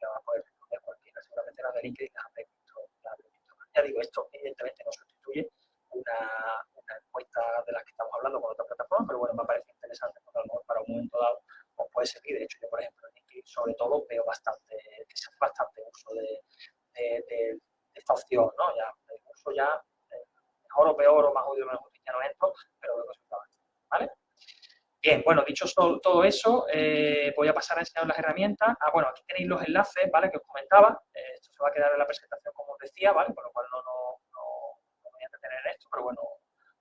B: le va a poder responder cualquiera. Seguramente la de LinkedIn las habréis visto. Ya digo, esto evidentemente no sustituye una encuesta de las que estamos hablando con otra plataforma, pero bueno, me parece interesante porque a lo mejor para un momento dado os puede servir. De hecho, yo, por ejemplo, en LinkedIn sobre todo veo bastante, que se hace bastante uso de esta opción, ¿no? Ya, el uso ya, mejor o peor o más útil o menos útil, ya no entro, pero veo que se usa bastante, ¿vale? Bien, bueno, dicho todo eso, voy a pasar a enseñar las herramientas. Bueno, aquí tenéis los enlaces, ¿vale? Que os comentaba. Esto se va a quedar en la presentación, como os decía, ¿vale? Con lo cual no voy a detener en esto, pero bueno,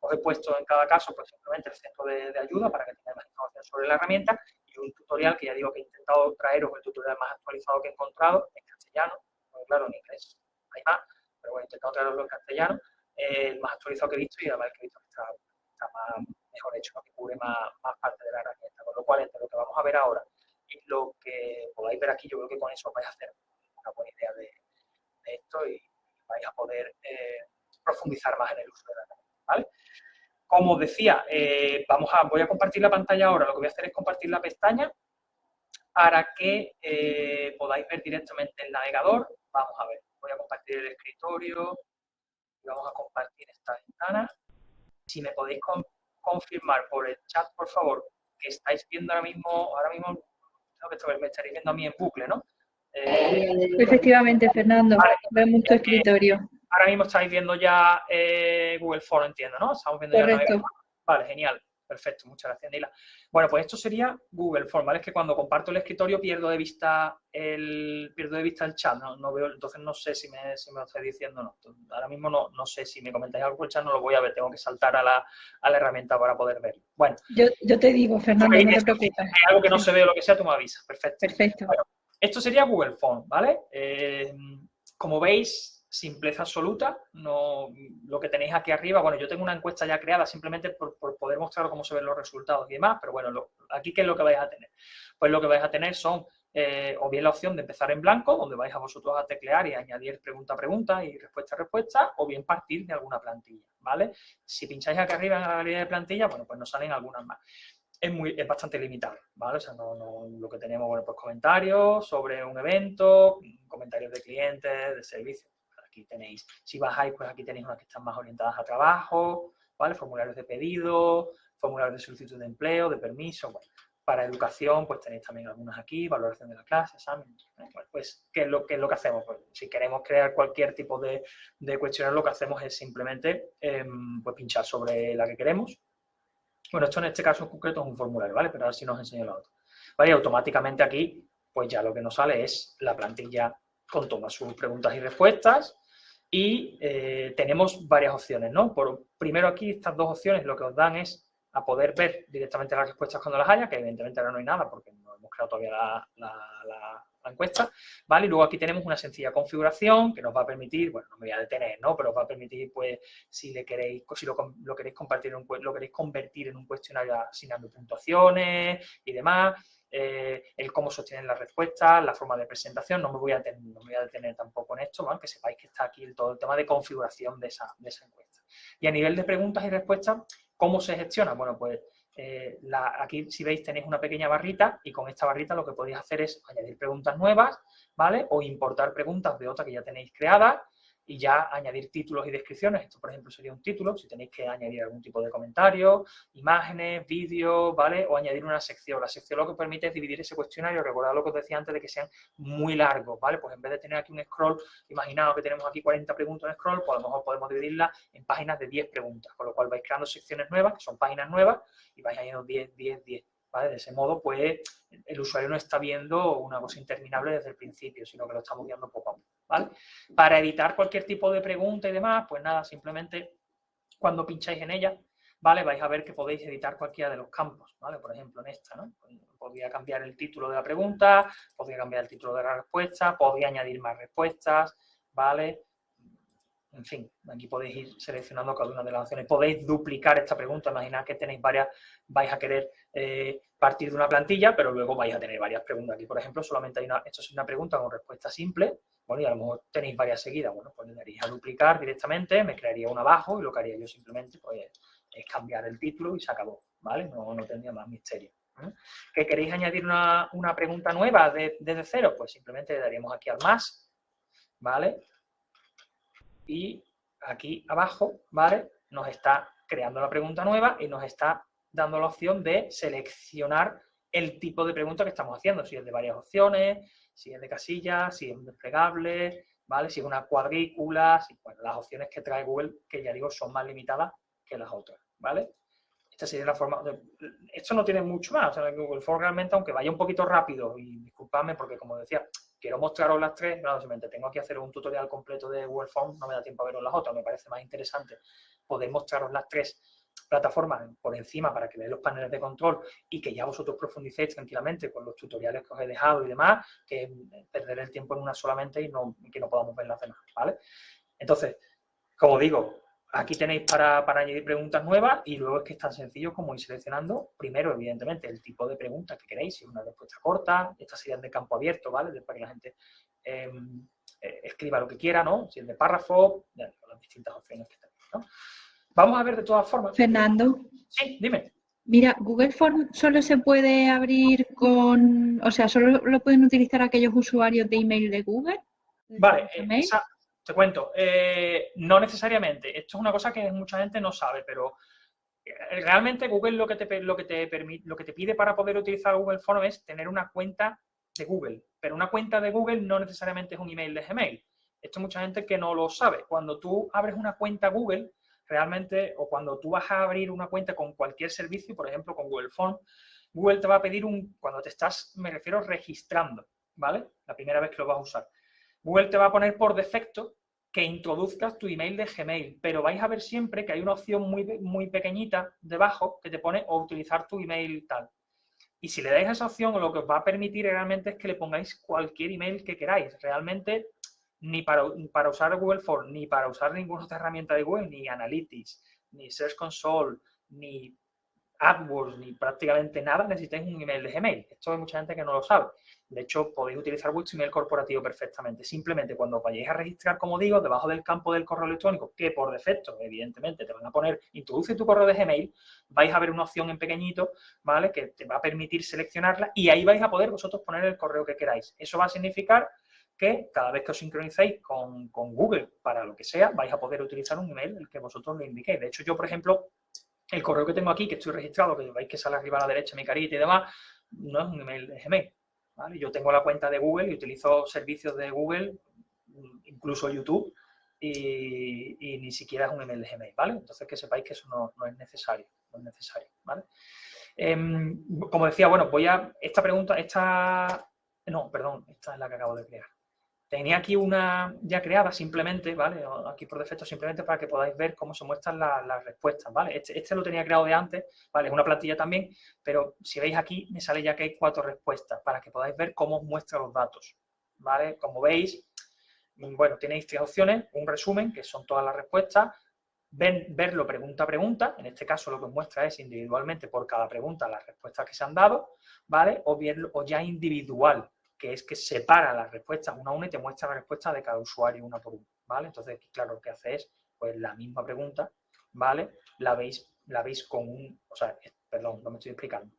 B: os he puesto en cada caso, pues simplemente el centro de ayuda para que tengáis más información sobre la herramienta y un tutorial que ya digo que he intentado traeros el tutorial más actualizado que he encontrado en castellano, porque claro, en inglés hay más, pero bueno, he intentado traeroslo en castellano, el más actualizado que he visto y además que he visto que está más mejor hecho, ¿no? Que cubre más parte de la herramienta. Con lo cual, entre lo que vamos a ver ahora y lo que podáis ver aquí, yo creo que con eso vais a hacer una buena idea de esto y vais a poder profundizar más en el uso de la herramienta, ¿vale? Como os decía, voy a compartir la pantalla ahora. Lo que voy a hacer es compartir la pestaña para que podáis ver directamente el navegador. Vamos a ver, voy a compartir el escritorio y vamos a compartir esta ventana. Si me podéis confirmar por el chat, por favor, que estáis viendo ahora mismo me estaréis viendo a mí en bucle, ¿no?
A: Efectivamente, Fernando,
B: vale,
A: vemos tu escritorio.
B: ahora mismo estáis viendo ya Google Form, entiendo, ¿no? Estamos viendo
A: Correcto.
B: ya el navegador. Vale, genial. Perfecto, muchas gracias, Nila. Bueno, pues esto sería Google Form, ¿vale? Es que cuando comparto el escritorio pierdo de vista el chat, no veo, entonces no sé si me lo estáis diciendo o no. Entonces, ahora mismo no sé si me comentáis algo por el chat, no lo voy a ver, tengo que saltar a la herramienta para poder verlo. Bueno.
A: Yo te digo, Fernando, no te preocupes.
B: Si hay algo que no se ve o lo que sea, tú me avisas. Perfecto.
A: Perfecto.
B: Bueno, esto sería Google Form, ¿vale? Como veis, simpleza absoluta, no, lo que tenéis aquí arriba, bueno, yo tengo una encuesta ya creada simplemente por poder mostraros cómo se ven los resultados y demás, pero bueno, aquí ¿qué es lo que vais a tener? Pues lo que vais a tener son o bien la opción de empezar en blanco, donde vais a vosotros a teclear y añadir pregunta a pregunta y respuesta a respuesta, o bien partir de alguna plantilla, ¿vale? Si pincháis aquí arriba en la galería de plantilla, bueno, pues nos salen algunas más. Es bastante limitado, ¿vale? O sea, lo que tenemos, bueno, pues comentarios sobre un evento, comentarios de clientes, de servicios. Aquí tenéis, si bajáis, pues aquí tenéis unas que están más orientadas a trabajo, ¿vale? Formularios de pedido, formularios de solicitud de empleo, de permiso, bueno. Para educación, pues tenéis también algunas aquí, valoración de la clase, examen. Bueno, pues, ¿qué es lo que hacemos? Pues, si queremos crear cualquier tipo de cuestionario, lo que hacemos es simplemente pues pinchar sobre la que queremos. Bueno, esto en este caso en concreto es un formulario, ¿vale? Pero ahora sí nos enseño la otra. ¿Vale? Y automáticamente aquí, pues ya lo que nos sale es la plantilla con todas sus preguntas y respuestas. Y tenemos varias opciones, ¿no? Primero aquí, estas dos opciones lo que os dan es a poder ver directamente las respuestas cuando las haya, que evidentemente ahora no hay nada porque no hemos creado todavía la encuesta, ¿vale? Y luego aquí tenemos una sencilla configuración que nos va a permitir, bueno, no me voy a detener, ¿no? Pero os va a permitir, pues, si lo queréis compartir, lo queréis convertir en un cuestionario asignando puntuaciones y demás, el cómo sostienen las respuestas, la forma de presentación, no me voy a detener tampoco en esto, ¿vale? Que sepáis que está aquí todo el tema de configuración de esa encuesta. Y a nivel de preguntas y respuestas, ¿cómo se gestiona? Bueno, pues aquí, si veis, tenéis una pequeña barrita y con esta barrita lo que podéis hacer es añadir preguntas nuevas, ¿vale? O importar preguntas de otra que ya tenéis creadas y ya añadir títulos y descripciones. Esto, por ejemplo, sería un título, si tenéis que añadir algún tipo de comentario, imágenes, vídeos, ¿vale? O añadir una sección. La sección lo que permite es dividir ese cuestionario, recordad lo que os decía antes de que sean muy largos, ¿vale? Pues en vez de tener aquí un scroll, imaginaos que tenemos aquí 40 preguntas en scroll, pues a lo mejor podemos dividirlas en páginas de 10 preguntas, con lo cual vais creando secciones nuevas, que son páginas nuevas, y vais añadiendo 10, 10, 10. ¿Vale? De ese modo, pues, el usuario no está viendo una cosa interminable desde el principio, sino que lo estamos viendo poco a poco, ¿vale? Para editar cualquier tipo de pregunta y demás, pues nada, simplemente cuando pincháis en ella, ¿vale? Vais a ver que podéis editar cualquiera de los campos, ¿vale? Por ejemplo, en esta, ¿no? Podría cambiar el título de la pregunta, podría cambiar el título de la respuesta, podría añadir más respuestas, ¿vale? En fin, aquí podéis ir seleccionando cada una de las opciones. Podéis duplicar esta pregunta. Imaginad que tenéis varias, vais a querer partir de una plantilla, pero luego vais a tener varias preguntas. Aquí, por ejemplo, solamente hay esto es una pregunta con respuesta simple. Bueno, y a lo mejor tenéis varias seguidas. Bueno, pues le daréis a duplicar directamente, me crearía una abajo y lo que haría yo simplemente pues, es cambiar el título y se acabó, ¿vale? No tendría más misterio. ¿Que queréis añadir una pregunta nueva desde cero? Pues simplemente le daríamos aquí al más, ¿vale? Y aquí abajo, ¿vale? Nos está creando la pregunta nueva y nos está dando la opción de seleccionar el tipo de pregunta que estamos haciendo, si es de varias opciones, si es de casillas, si es un desplegable, ¿vale? Si es una cuadrícula, bueno, las opciones que trae Google, que ya digo, son más limitadas que las otras, ¿vale? Esta sería la forma. Esto no tiene mucho más. O sea, Google Form realmente, aunque vaya un poquito rápido, y disculpadme porque, como decía, quiero mostraros las tres, claro, simplemente tengo que hacer un tutorial completo de Google Form, no me da tiempo a veros las otras, me parece más interesante poder mostraros las tres plataformas por encima para que veáis los paneles de control y que ya vosotros profundicéis tranquilamente con los tutoriales que os he dejado y demás, que perder el tiempo en una solamente y que no podamos ver las demás, ¿vale? Entonces, como digo, aquí tenéis para añadir preguntas nuevas y luego es que es tan sencillo como ir seleccionando, primero, evidentemente, el tipo de pregunta que queréis, si es una respuesta corta, estas serían de campo abierto, ¿vale? Para que la gente escriba lo que quiera, ¿no? Si es de párrafo, las distintas opciones que tenéis, ¿no? Vamos a ver de todas formas.
A: Fernando.
B: Sí, dime.
A: Mira, Google Form solo se puede abrir o sea, solo lo pueden utilizar aquellos usuarios de email de Google.
B: Vale, te cuento. No necesariamente. Esto es una cosa que mucha gente no sabe, pero realmente Google lo que te pide para poder utilizar Google Forms es tener una cuenta de Google, pero una cuenta de Google no necesariamente es un email de Gmail. Esto hay mucha gente que no lo sabe. Cuando tú abres una cuenta Google, realmente, o cuando tú vas a abrir una cuenta con cualquier servicio, por ejemplo, con Google Forms, Google te va a pedir cuando te estás, me refiero, registrando, ¿vale? La primera vez que lo vas a usar. Google te va a poner por defecto que introduzcas tu email de Gmail, pero vais a ver siempre que hay una opción muy pequeñita debajo que te pone o utilizar tu email tal. Y si le dais a esa opción, lo que os va a permitir realmente es que le pongáis cualquier email que queráis. Realmente, ni para usar Google Forms, ni para usar ninguna otra herramienta de Google, ni Analytics, ni Search Console, ni AdWords, ni prácticamente nada, necesitáis un email de Gmail. Esto hay mucha gente que no lo sabe. De hecho, podéis utilizar vuestro email corporativo perfectamente. Simplemente cuando os vayáis a registrar, como digo, debajo del campo del correo electrónico, que por defecto, evidentemente, te van a poner, introduce tu correo de Gmail, vais a ver una opción en pequeñito, ¿vale? Que te va a permitir seleccionarla y ahí vais a poder vosotros poner el correo que queráis. Eso va a significar que cada vez que os sincronicéis con Google para lo que sea, vais a poder utilizar un email el que vosotros le indiquéis. De hecho, yo, por ejemplo, el correo que tengo aquí, que estoy registrado, que veis que sale arriba a la derecha mi carita y demás, no es un email de Gmail, ¿vale? Yo tengo la cuenta de Google y utilizo servicios de Google, incluso YouTube, y ni siquiera es un email de Gmail, ¿vale? Entonces que sepáis que eso no es necesario, ¿vale? Como decía, bueno, esta pregunta, no, perdón, esta es la que acabo de crear. Tenía aquí una ya creada simplemente, ¿vale? Aquí por defecto simplemente para que podáis ver cómo se muestran las respuestas, ¿vale? Este lo tenía creado de antes, ¿vale? Es una plantilla también, pero si veis aquí me sale ya que hay 4 respuestas para que podáis ver cómo os muestra los datos, ¿vale? Como veis, bueno, tenéis 3 opciones, un resumen, que son todas las respuestas, verlo pregunta a pregunta, en este caso lo que os muestra es individualmente por cada pregunta las respuestas que se han dado, ¿vale? O ya individual, que es que separa las respuestas una a una y te muestra la respuesta de cada usuario una por una, ¿vale? Entonces, claro, lo que hace es, pues la misma pregunta, ¿vale? La veis con perdón, no me estoy explicando.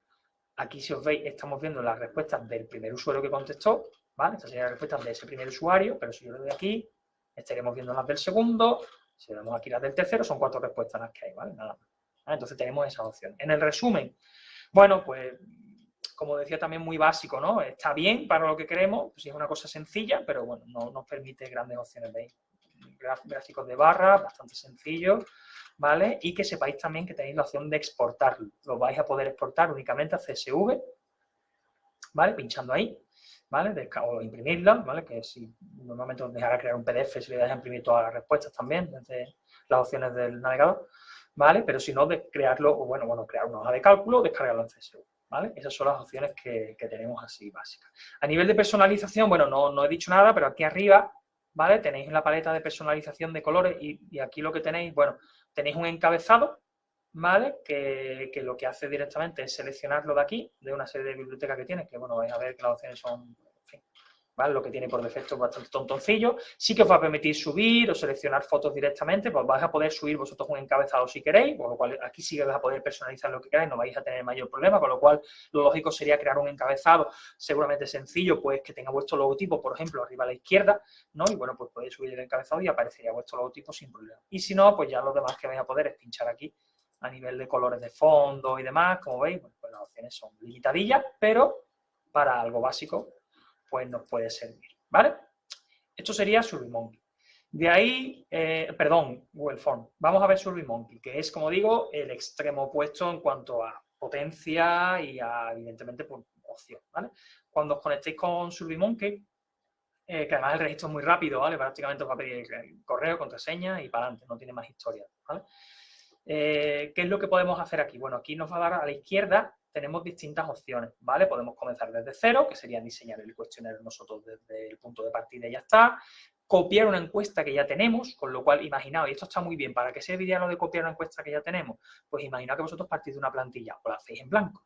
B: Aquí, si os veis, estamos viendo las respuestas del primer usuario que contestó, ¿vale? Estas serían las respuestas de ese primer usuario, pero si yo le doy aquí, estaremos viendo las del segundo, si vemos aquí las del tercero, son 4 respuestas las que hay, ¿vale? Nada más. Entonces tenemos esa opción. En el resumen, bueno, pues como decía, también muy básico, ¿no? Está bien para lo que queremos, pues es una cosa sencilla, pero bueno, no nos permite grandes opciones, ¿veis? Gráficos de barra, bastante sencillos, ¿vale? Y que sepáis también que tenéis la opción de exportarlo. Lo vais a poder exportar únicamente a CSV, ¿vale? Pinchando ahí, ¿vale? O imprimirla, ¿vale? Que si normalmente os dejará crear un PDF si le dais a imprimir todas las respuestas también, desde las opciones del navegador, ¿vale? Pero si no, de crearlo, o bueno, crear una hoja de cálculo o descargarlo en CSV. ¿Vale? Esas son las opciones que tenemos así básicas. A nivel de personalización, bueno, no he dicho nada, pero aquí arriba, ¿vale? Tenéis la paleta de personalización de colores y aquí lo que tenéis, bueno, tenéis un encabezado, ¿vale? Que lo que hace directamente es seleccionarlo de aquí, de una serie de bibliotecas que tiene, que bueno, vais a ver que las opciones son, en fin, ¿vale? Lo que tiene por defecto es bastante tontoncillo. Sí que os va a permitir subir o seleccionar fotos directamente, pues vais a poder subir vosotros un encabezado si queréis, por lo cual aquí sí que vais a poder personalizar lo que queráis, no vais a tener mayor problema, con lo cual lo lógico sería crear un encabezado seguramente sencillo, pues que tenga vuestro logotipo, por ejemplo, arriba a la izquierda, ¿no? Y bueno, pues podéis subir el encabezado y aparecería vuestro logotipo sin problema. Y si no, pues ya lo demás que vais a poder es pinchar aquí a nivel de colores de fondo y demás, como veis, pues las opciones son limitadillas, pero para algo básico pues nos puede servir, ¿vale? Esto sería SurveyMonkey. De ahí, Google Form. Vamos a ver SurveyMonkey, que es, como digo, el extremo opuesto en cuanto a potencia y a, evidentemente, pues, opción, ¿vale? Cuando os conectéis con SurveyMonkey, que además el registro es muy rápido, ¿vale? Prácticamente os va a pedir el correo, contraseña y para adelante, no tiene más historia, ¿vale? ¿Qué es lo que podemos hacer aquí? Bueno, aquí nos va a dar a la izquierda, tenemos distintas opciones, ¿vale? Podemos comenzar desde cero, que sería diseñar el cuestionario nosotros desde el punto de partida y ya está. Copiar una encuesta que ya tenemos, con lo cual, imaginaos, y esto está muy bien, ¿para qué serviría lo de copiar una encuesta que ya tenemos? Pues imaginaos que vosotros partís de una plantilla, o la hacéis en blanco,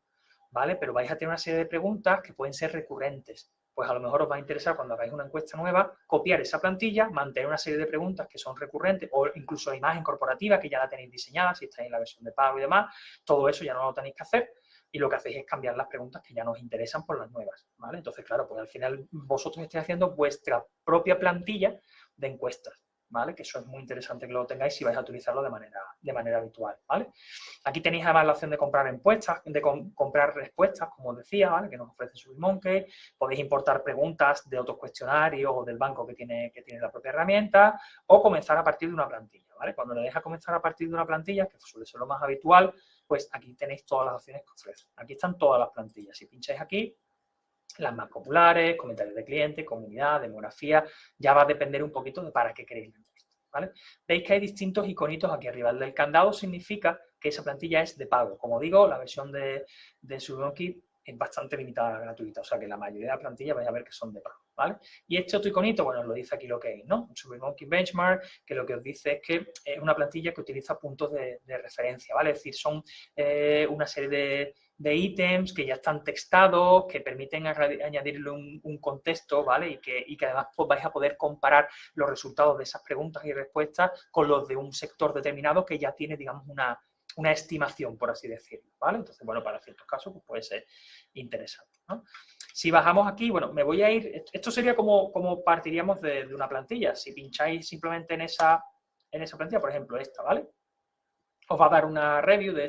B: ¿vale? Pero vais a tener una serie de preguntas que pueden ser recurrentes. Pues a lo mejor os va a interesar cuando hagáis una encuesta nueva, copiar esa plantilla, mantener una serie de preguntas que son recurrentes o incluso la imagen corporativa que ya la tenéis diseñada, si estáis en la versión de pago y demás, todo eso ya no lo tenéis que hacer y lo que hacéis es cambiar las preguntas que ya nos interesan por las nuevas, ¿vale? Entonces, claro, pues al final vosotros estáis haciendo vuestra propia plantilla de encuestas, ¿vale? Que eso es muy interesante que lo tengáis si vais a utilizarlo de manera habitual, ¿vale? Aquí tenéis además la opción de comprar comprar respuestas, como os decía, ¿vale? Que nos ofrece SurveyMonkey. Podéis importar preguntas de otros cuestionarios o del banco que tiene la propia herramienta, o comenzar a partir de una plantilla, ¿vale? Cuando le deja comenzar a partir de una plantilla, que suele ser lo más habitual, pues aquí tenéis todas las opciones que ofrece. Aquí están todas las plantillas. Si pincháis aquí, las más populares, comentarios de cliente, comunidad, demografía, ya va a depender un poquito de para qué queréis la encuesta, ¿vale? Veis que hay distintos iconitos aquí arriba. El del candado significa que esa plantilla es de pago. Como digo, la versión de SurveyMonkey es bastante limitada, gratuita, o sea que la mayoría de las plantillas vais a ver que son de pago, ¿vale? Y este otro iconito, bueno, os lo dice aquí lo que es, ¿no? SurveyMonkey Benchmark, que lo que os dice es que es una plantilla que utiliza puntos de referencia, ¿vale? Es decir, son una serie de ítems que ya están textados, que permiten añadirle un contexto, ¿vale? Y que además pues, vais a poder comparar los resultados de esas preguntas y respuestas con los de un sector determinado que ya tiene, digamos, una estimación, por así decirlo, ¿vale? Entonces, bueno, para ciertos casos pues puede ser interesante, ¿no? Si bajamos aquí, bueno, me voy a ir, esto sería como partiríamos de una plantilla. Si pincháis simplemente en esa plantilla, por ejemplo, esta, ¿vale? Os va a dar una review de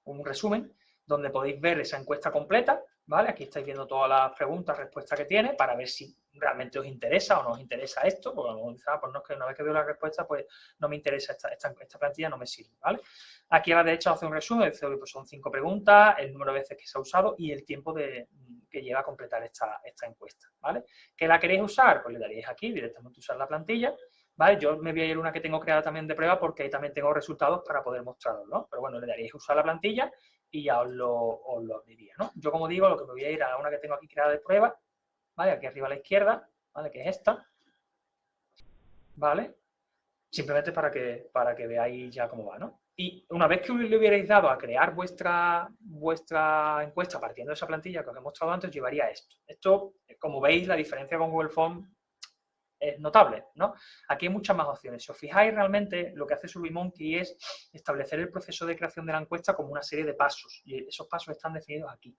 B: un resumen, donde podéis ver esa encuesta completa, ¿vale? Aquí estáis viendo todas las preguntas, respuestas que tiene, para ver si realmente os interesa o no os interesa esto, porque a lo mejor pues no, es que una vez que veo la respuesta, pues no me interesa esta plantilla, no me sirve, ¿vale? Aquí a la derecha hace un resumen, dice, pues son 5 preguntas, el número de veces que se ha usado y el tiempo que lleva a completar esta encuesta, ¿vale? ¿Qué la queréis usar? Pues le daríais aquí directamente usar la plantilla, ¿vale? Yo me voy a ir a una que tengo creada también de prueba porque ahí también tengo resultados para poder mostraros, ¿no? Pero bueno, le daríais usar la plantilla y ya os lo diría, ¿no? Yo, como digo, lo que me voy a ir a una que tengo aquí creada de prueba, ¿vale? Aquí arriba a la izquierda, ¿vale? Que es esta, ¿vale? Simplemente para que veáis ya cómo va, ¿no? Y una vez que le hubierais dado a crear vuestra encuesta partiendo de esa plantilla que os he mostrado antes, os llevaría a esto. Esto, como veis, la diferencia con Google Forms es notable, ¿no? Aquí hay muchas más opciones. Si os fijáis, realmente lo que hace SurveyMonkey es establecer el proceso de creación de la encuesta como una serie de pasos, y esos pasos están definidos aquí,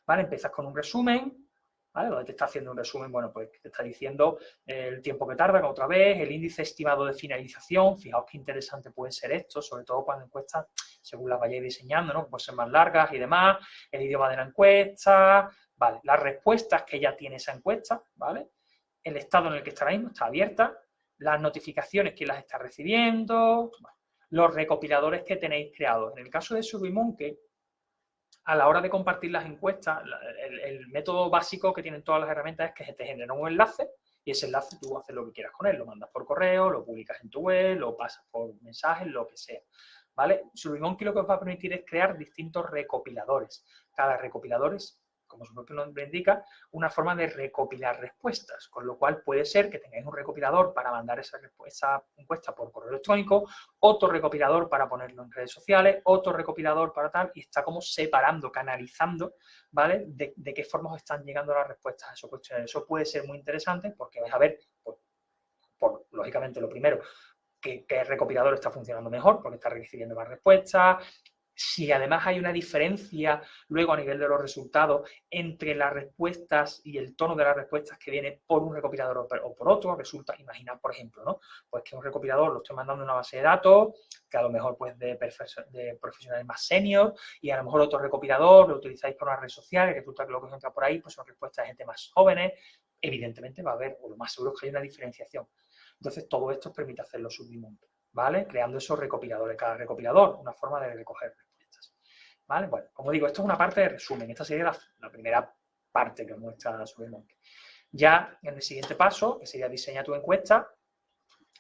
B: ¿vale? Empiezas con un resumen, ¿vale? Donde te está haciendo un resumen, bueno, pues te está diciendo el tiempo que tardan otra vez, el índice estimado de finalización, fijaos qué interesante puede ser esto, sobre todo cuando encuestas, según las vayáis diseñando, ¿no? Pueden ser más largas y demás, el idioma de la encuesta, ¿vale? Las respuestas que ya tiene esa encuesta, ¿vale? El estado en el que está ahora mismo, está abierta, las notificaciones, quién las está recibiendo, bueno, los recopiladores que tenéis creados. En el caso de SurveyMonkey, a la hora de compartir las encuestas, el método básico que tienen todas las herramientas es que se te genera un enlace y ese enlace tú haces lo que quieras con él, lo mandas por correo, lo publicas en tu web, lo pasas por mensajes, lo que sea, ¿vale? SurveyMonkey lo que os va a permitir es crear distintos recopiladores. Cada recopilador es, como su propio nombre indica, una forma de recopilar respuestas, con lo cual puede ser que tengáis un recopilador para mandar esa encuesta por correo electrónico, otro recopilador para ponerlo en redes sociales, otro recopilador para tal, y está como separando, canalizando, ¿vale? De qué forma os están llegando las respuestas a esos cuestionarios. Eso puede ser muy interesante porque vais a ver, pues, lógicamente, lo primero, que el recopilador está funcionando mejor porque está recibiendo más respuestas. Si además hay una diferencia luego a nivel de los resultados entre las respuestas y el tono de las respuestas que viene por un recopilador o por otro, resulta, imaginad, por ejemplo, ¿no? Pues que un recopilador lo estoy mandando en una base de datos, que a lo mejor pues de profesionales más senior, y a lo mejor otro recopilador lo utilizáis por una red social, y resulta que lo que entra por ahí pues son respuestas de gente más jóvenes. Evidentemente va a haber, o lo más seguro es que hay una diferenciación. Entonces, todo esto os permite hacerlo SurveyMonkey, ¿vale? Creando esos recopiladores. Cada recopilador, una forma de recoger respuestas, ¿vale? Bueno, como digo, esto es una parte de resumen. Esta sería la primera parte que os muestra SurveyMonkey. Ya en el siguiente paso, que sería diseña tu encuesta,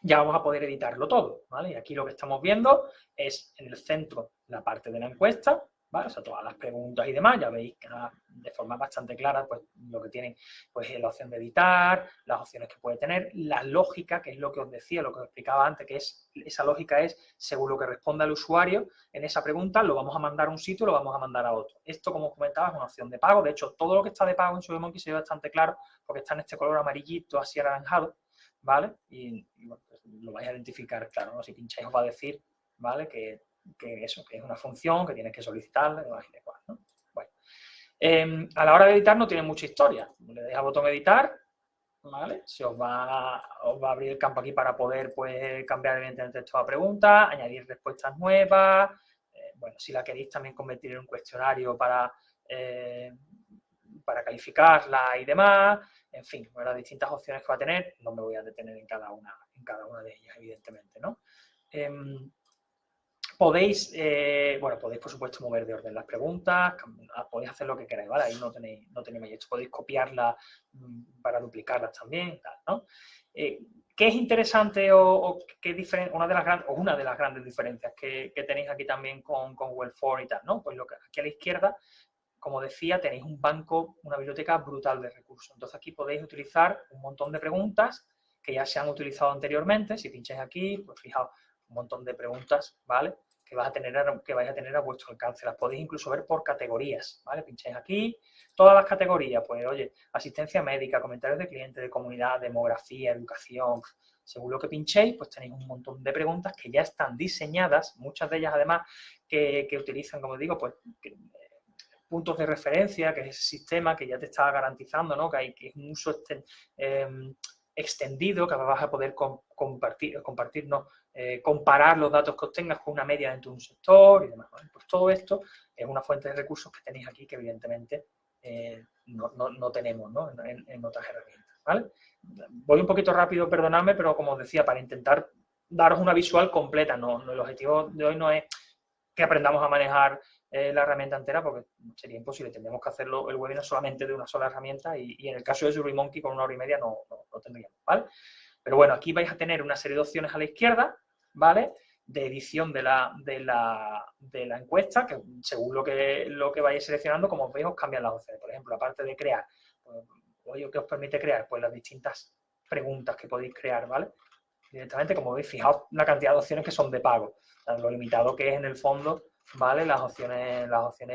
B: ya vamos a poder editarlo todo, ¿vale? Y aquí lo que estamos viendo es en el centro la parte de la encuesta, ¿vale? O sea, todas las preguntas y demás, ya veis que de forma bastante clara, pues lo que tienen pues es la opción de editar, las opciones que puede tener, la lógica, que es lo que os decía, lo que os explicaba antes, que es esa lógica es, según lo que responda el usuario en esa pregunta, lo vamos a mandar a un sitio, lo vamos a mandar a otro. Esto, como os comentaba, es una opción de pago. De hecho, todo lo que está de pago en SurveyMonkey se ve bastante claro, porque está en este color amarillito, así anaranjado, ¿vale? Y bueno, pues lo vais a identificar, claro, ¿no? Si pincháis os va a decir, ¿vale? Que eso, que es una función, que tienes que solicitarla, ¿no? Bueno, a la hora de editar no tiene mucha historia. Le dais al botón editar, ¿vale? Os va a abrir el campo aquí para poder, pues, cambiar evidentemente toda pregunta, añadir respuestas nuevas, bueno, si la queréis también convertir en un cuestionario para calificarla y demás, en fin, las distintas opciones que va a tener, no me voy a detener en cada una de ellas, evidentemente, ¿no? Podéis, bueno, podéis por supuesto mover de orden las preguntas, podéis hacer lo que queráis, ¿vale? Ahí no tenéis esto, podéis copiarlas para duplicarlas también, tal, ¿no? ¿Qué es interesante o qué una de las grandes diferencias que tenéis aquí también con Google Forms y tal, ¿no? Pues aquí a la izquierda, como decía, tenéis un banco, una biblioteca brutal de recursos. Entonces aquí podéis utilizar un montón de preguntas que ya se han utilizado anteriormente. Si pincháis aquí, pues fijaos, un montón de preguntas, ¿vale? Que vais a tener a vuestro alcance. Las podéis incluso ver por categorías, ¿vale? Pincháis aquí, todas las categorías, pues oye, asistencia médica, comentarios de cliente, de comunidad, demografía, educación. Según lo que pinchéis, pues tenéis un montón de preguntas que ya están diseñadas, muchas de ellas además que utilizan, como digo, pues puntos de referencia, que es ese sistema que ya te está garantizando, ¿no? Que es un uso extendido, que vas a poder comparar los datos que obtengas con una media dentro de un sector y demás. ¿Vale? Pues todo esto es una fuente de recursos que tenéis aquí que evidentemente no tenemos, ¿no? En otras herramientas. ¿Vale? Voy un poquito rápido, perdonadme, pero como os decía, para intentar daros una visual completa. El objetivo de hoy no es que aprendamos a manejar la herramienta entera, porque sería imposible, tendríamos que hacerlo el webinar solamente de una sola herramienta y en el caso de SurveyMonkey con 1 hora y media no tendríamos, ¿vale? Pero bueno, aquí vais a tener una serie de opciones a la izquierda, ¿vale? De edición de la encuesta, que según lo que vayáis seleccionando, como veis, os cambian las opciones. Por ejemplo, aparte de crear, pues, ¿qué os permite crear? Pues las distintas preguntas que podéis crear, ¿vale? Directamente, como veis, fijaos la cantidad de opciones que son de pago, lo limitado que es en el fondo, ¿vale? Las opciones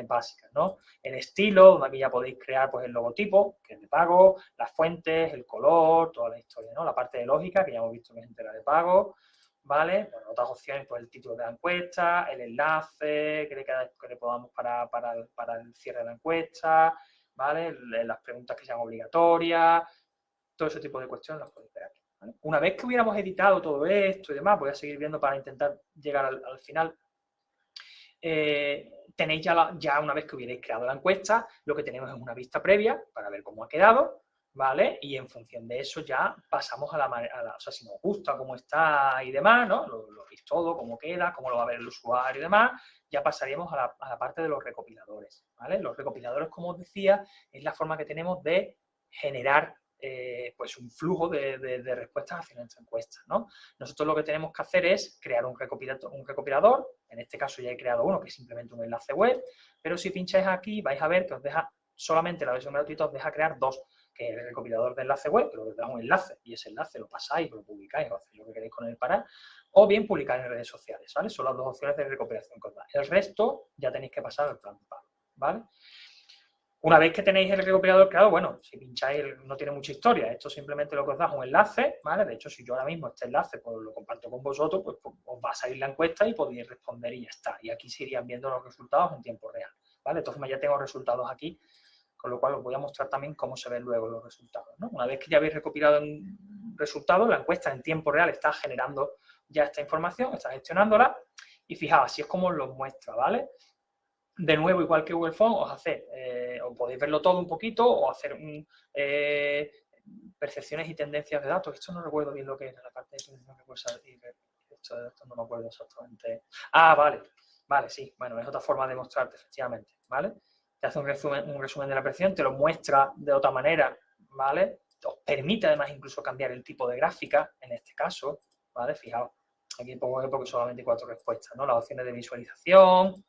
B: básicas, ¿no? El estilo, donde aquí ya podéis crear pues el logotipo, que es de pago, las fuentes, el color, toda la historia, ¿no? La parte de lógica, que ya hemos visto que es entera de pago, ¿vale? Bueno, otras opciones, pues el título de la encuesta, el enlace que le podamos para el cierre de la encuesta, ¿vale? Las preguntas que sean obligatorias, todo ese tipo de cuestiones las podéis ver aquí. ¿Vale? Una vez que hubiéramos editado todo esto y demás, voy a seguir viendo para intentar llegar al final. Tenéis ya una vez que hubierais creado la encuesta, lo que tenemos es una vista previa para ver cómo ha quedado, ¿vale? Y en función de eso ya pasamos o sea, si nos gusta cómo está y demás, ¿no? Lo veis todo, cómo queda, cómo lo va a ver el usuario y demás, ya pasaríamos a la parte de los recopiladores, ¿vale? Los recopiladores, como os decía, es la forma que tenemos de generar pues un flujo de respuestas hacia nuestra encuesta, ¿no? Nosotros lo que tenemos que hacer es crear un recopilador, en este caso ya he creado uno que es simplemente un enlace web, pero si pincháis aquí vais a ver que os deja, solamente la versión gratuita os deja crear dos, que es el recopilador de enlace web, pero os da un enlace, y ese enlace lo pasáis, lo publicáis, o hacéis lo que queréis con él para, o bien publicar en redes sociales, ¿vale? Son las dos opciones de recopilación que os da. El resto ya tenéis que pasar al plan de pago, ¿vale? Una vez que tenéis el recopilador creado, bueno, si pincháis no tiene mucha historia, esto simplemente lo que os da es un enlace, ¿vale? De hecho, si yo ahora mismo este enlace pues lo comparto con vosotros, pues os va a salir la encuesta y podéis responder y ya está. Y aquí se irían viendo los resultados en tiempo real, ¿vale? Entonces ya tengo resultados aquí, con lo cual os voy a mostrar también cómo se ven luego los resultados, ¿no? Una vez que ya habéis recopilado resultados, la encuesta en tiempo real está generando ya esta información, está gestionándola y fijaos, así es como os lo muestra, ¿vale? De nuevo, igual que Google Forms, os podéis verlo todo un poquito o hacer percepciones y tendencias de datos. Esto no recuerdo bien lo que era, la parte de no recuerdo esto no me acuerdo exactamente. Ah, vale, sí, bueno, es otra forma de mostrarte, efectivamente, ¿vale? Te hace un resumen de la percepción, te lo muestra de otra manera, ¿vale? Os permite además incluso cambiar el tipo de gráfica, en este caso, ¿vale? Fijaos, aquí pongo porque solamente 4 respuestas, ¿no? Las opciones de visualización.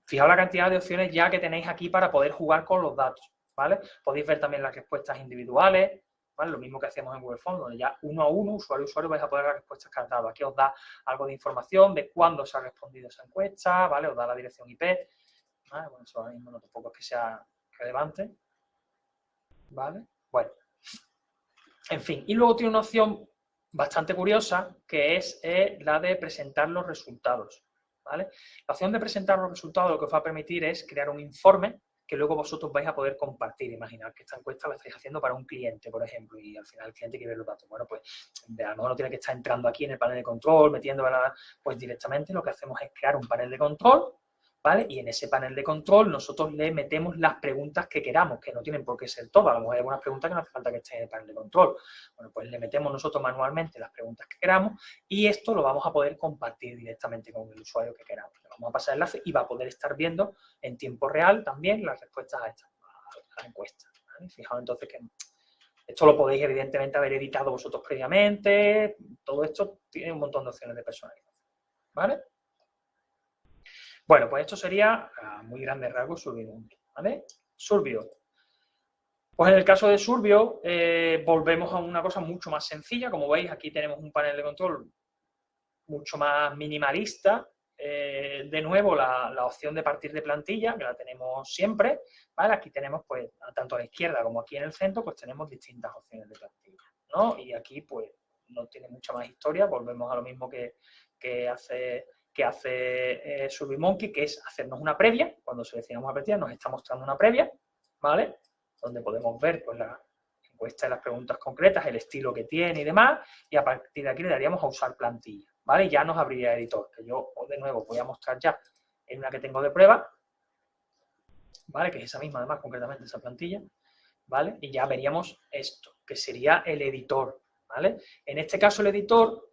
B: Fijaos la cantidad de opciones ya que tenéis aquí para poder jugar con los datos, ¿vale? Podéis ver también las respuestas individuales, ¿vale? Lo mismo que hacíamos en Google Forms, donde ya uno a uno, usuario a usuario, vais a poder las respuestas que has dado. Aquí os da algo de información de cuándo se ha respondido esa encuesta, ¿vale? Os da la dirección IP, ¿vale? Bueno, eso ahora mismo no tampoco es que sea relevante, ¿vale? Bueno, en fin. Y luego tiene una opción bastante curiosa, que es la de presentar los resultados, ¿vale? La opción de presentar los resultados lo que os va a permitir es crear un informe que luego vosotros vais a poder compartir. Imaginad que esta encuesta la estáis haciendo para un cliente, por ejemplo, y al final el cliente quiere ver los datos. Bueno, pues a lo mejor no tiene que estar entrando aquí en el panel de control, metiendo, pues directamente lo que hacemos es crear un panel de control, ¿vale? Y en ese panel de control nosotros le metemos las preguntas que queramos, que no tienen por qué ser todas. A lo mejor hay algunas preguntas que no hace falta que estén en el panel de control. Bueno, pues le metemos nosotros manualmente las preguntas que queramos y esto lo vamos a poder compartir directamente con el usuario que queramos. Le vamos a pasar el enlace y va a poder estar viendo en tiempo real también las respuestas a la encuesta, ¿vale? Fijaos entonces que esto lo podéis evidentemente haber editado vosotros previamente. Todo esto tiene un montón de opciones de personalización, ¿vale? Bueno, pues esto sería a muy grandes rasgos Surbio, ¿vale? Surbio. Pues en el caso de Surbio, volvemos a una cosa mucho más sencilla. Como veis, aquí tenemos un panel de control mucho más minimalista. De nuevo, la opción de partir de plantilla, que la tenemos siempre, ¿vale? Aquí tenemos, pues, tanto a la izquierda como aquí en el centro, pues tenemos distintas opciones de plantilla, ¿no? Y aquí, pues, no tiene mucha más historia. Volvemos a lo mismo que hace SurveyMonkey, que es hacernos una previa. Cuando seleccionamos una previa, nos está mostrando una previa, ¿vale? Donde podemos ver, pues, la encuesta de las preguntas concretas, el estilo que tiene y demás, y a partir de aquí le daríamos a usar plantilla, ¿vale? Ya nos abriría editor, que yo, de nuevo, voy a mostrar ya en una que tengo de prueba, ¿vale? Que es esa misma, además, concretamente esa plantilla, ¿vale? Y ya veríamos esto, que sería el editor, ¿vale? En este caso, el editor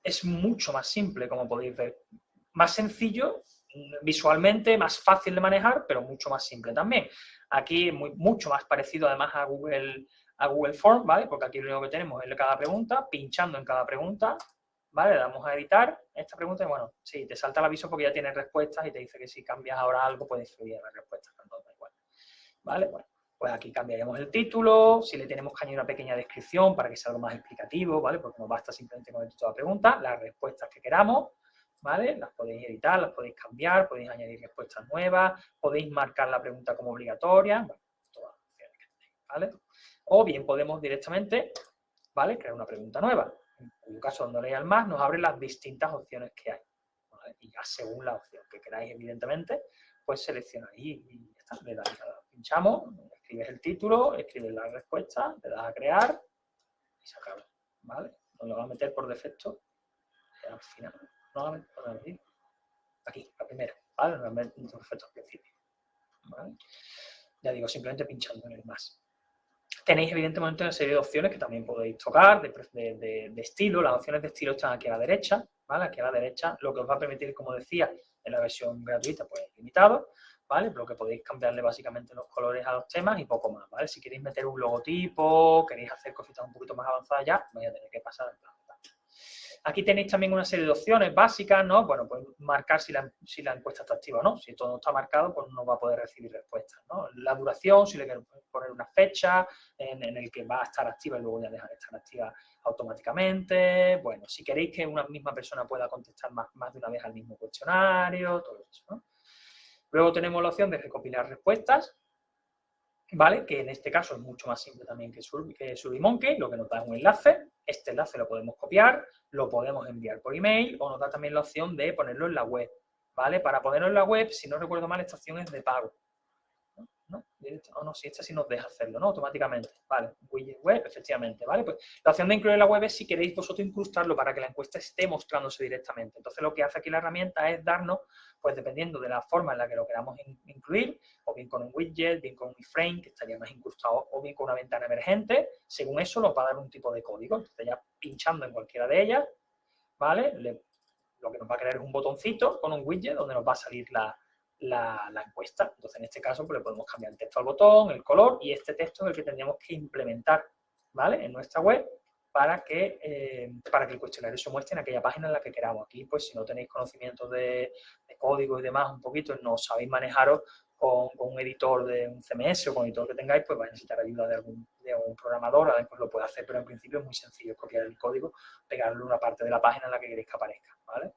B: es mucho más simple, como podéis ver. Más sencillo visualmente, más fácil de manejar, pero mucho más simple también. Aquí mucho más parecido además a Google Form, ¿vale? Porque aquí lo único que tenemos es cada pregunta, pinchando en cada pregunta, ¿vale? Le damos a editar esta pregunta y bueno, sí, te salta el aviso porque ya tienes respuestas y te dice que si cambias ahora algo puedes influir en las respuestas, tanto da igual, ¿vale? Bueno, pues aquí cambiaríamos el título, si le tenemos que añadir una pequeña descripción para que sea algo más explicativo, ¿vale? Porque no basta simplemente con el título de la pregunta, las respuestas que queramos, ¿vale? Las podéis editar, las podéis cambiar, podéis añadir respuestas nuevas, podéis marcar la pregunta como obligatoria, bueno, todas las opciones que tenéis, ¿vale? O bien podemos directamente, ¿vale? Crear una pregunta nueva. En cuyo caso, dándole al más, nos abre las distintas opciones que hay, ¿vale? Y ya según la opción que queráis, evidentemente, pues seleccionáis y ya está. Le dais a pinchamos, escribes el título, escribes la respuesta, le das a crear y se acaba, ¿vale? Nos lo va a meter por defecto al final. Aquí, la primera, ¿vale? Nos mete por defecto al principio, ¿vale? Ya digo, simplemente pinchando en el más. Tenéis evidentemente una serie de opciones que también podéis tocar, de estilo. Las opciones de estilo están aquí a la derecha, ¿vale? Aquí a la derecha, lo que os va a permitir, como decía, en la versión gratuita, pues limitado, ¿vale? Pero que podéis cambiarle básicamente los colores a los temas y poco más, ¿vale? Si queréis meter un logotipo, queréis hacer cositas un poquito más avanzadas ya, vais a tener que pasar al plan. Aquí tenéis también una serie de opciones básicas, ¿no? Bueno, pues marcar si la encuesta está activa o no. Si todo no está marcado, pues no va a poder recibir respuestas, ¿no? La duración, si le queréis poner una fecha en el que va a estar activa y luego ya deja de estar activa automáticamente. Bueno, si queréis que una misma persona pueda contestar más de una vez al mismo cuestionario, todo eso, ¿no? Luego tenemos la opción de recopilar respuestas, ¿vale? Que en este caso es mucho más simple también que SurveyMonkey, lo que nos da es un enlace. Este enlace lo podemos copiar, lo podemos enviar por email o nos da también la opción de ponerlo en la web, ¿vale? Para ponerlo en la web, si no recuerdo mal, esta opción es de pago. ¿No? No, si esta sí nos deja hacerlo, ¿no? Automáticamente, ¿vale? Widget web, efectivamente, ¿vale? Pues la opción de incluir en la web es si queréis vosotros incrustarlo para que la encuesta esté mostrándose directamente. Entonces lo que hace aquí la herramienta es darnos, pues dependiendo de la forma en la que lo queramos incluir, o bien con un widget, bien con un iframe, que estaría más incrustado, o bien con una ventana emergente, según eso nos va a dar un tipo de código. Entonces ya pinchando en cualquiera de ellas, ¿vale? Lo que nos va a crear es un botoncito con un widget donde nos va a salir la encuesta. Entonces, en este caso, pues le podemos cambiar el texto al botón, el color, y este texto es el que tendríamos que implementar, ¿vale? En nuestra web para que el cuestionario se muestre en aquella página en la que queramos. Aquí, pues, si no tenéis conocimientos de código y demás, un poquito, no sabéis manejaros con un editor de un CMS o con un editor que tengáis, pues vais a necesitar ayuda de un programador, después lo puede hacer, pero en principio es muy sencillo, copiar el código, pegarlo en una parte de la página en la que queréis que aparezca, ¿vale?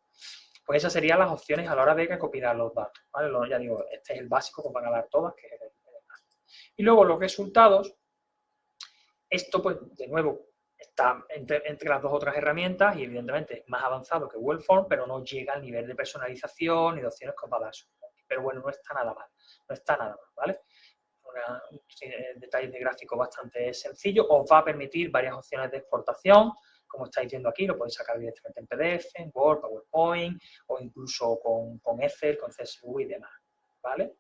B: Pues esas serían las opciones a la hora de recopilar los datos, ¿vale? Ya digo, este es el básico que van a dar todas, que es el y luego los resultados, esto pues de nuevo está entre las dos otras herramientas y evidentemente es más avanzado que Google Form, pero no llega al nivel de personalización y de opciones que os va a dar. pero bueno, no está nada mal, no está nada mal, ¿vale? Detalles de gráfico bastante sencillo, os va a permitir varias opciones de exportación, como estáis viendo aquí, lo podéis sacar directamente en PDF, en Word, PowerPoint, o incluso con Excel, con CSV y demás, ¿vale?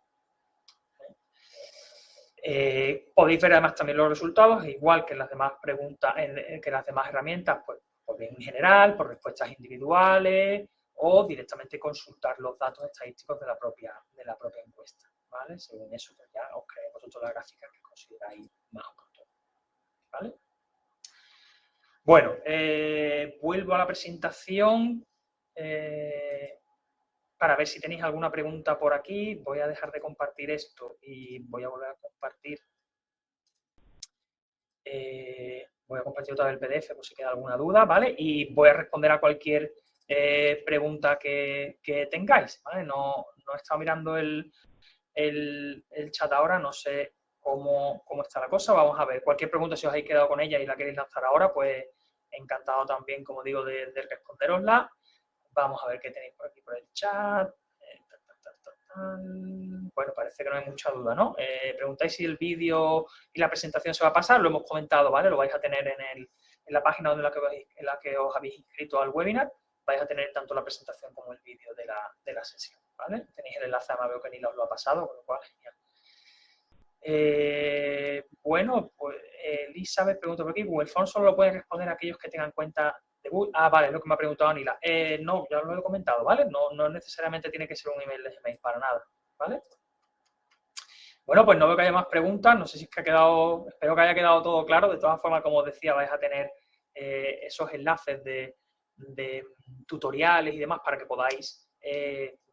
B: Podéis ver además también los resultados, igual que en las demás preguntas, que las demás herramientas, pues bien en general, por respuestas individuales, o directamente consultar los datos estadísticos de la propia encuesta, ¿vale? Según eso, pues ya os creéis vosotros las gráficas que consideráis más oportunas, ¿vale? Bueno, vuelvo a la presentación para ver si tenéis alguna pregunta por aquí. Voy a dejar de compartir esto y voy a volver a compartir. Voy a compartir otra vez el PDF por si queda alguna duda, ¿vale? Y voy a responder a cualquier pregunta que tengáis, ¿vale? No he estado mirando el chat ahora, no sé cómo está la cosa. Vamos a ver, cualquier pregunta, si os habéis quedado con ella y la queréis lanzar ahora, pues encantado también, como digo, de responderosla. Vamos a ver qué tenéis por aquí por el chat. Bueno, parece que no hay mucha duda, ¿no? Preguntáis si el vídeo y la presentación se va a pasar, lo hemos comentado, ¿vale? Lo vais a tener en la página en la que os habéis inscrito al webinar, vais a tener tanto la presentación como el vídeo de la sesión, ¿vale? Tenéis el enlace, además veo que Nila os lo ha pasado, con lo cual, genial. Bueno, pues Elizabeth pregunta por aquí, Google Forms solo lo pueden responder aquellos que tengan cuenta de Google. Ah, vale, es lo que me ha preguntado Nila. No, ya lo he comentado, ¿vale? No necesariamente tiene que ser un email de Gmail para nada, ¿vale? Bueno, pues no veo que haya más preguntas, no sé si es que ha quedado, espero que haya quedado todo claro. De todas formas, como os decía, vais a tener esos enlaces de tutoriales y demás para que podáis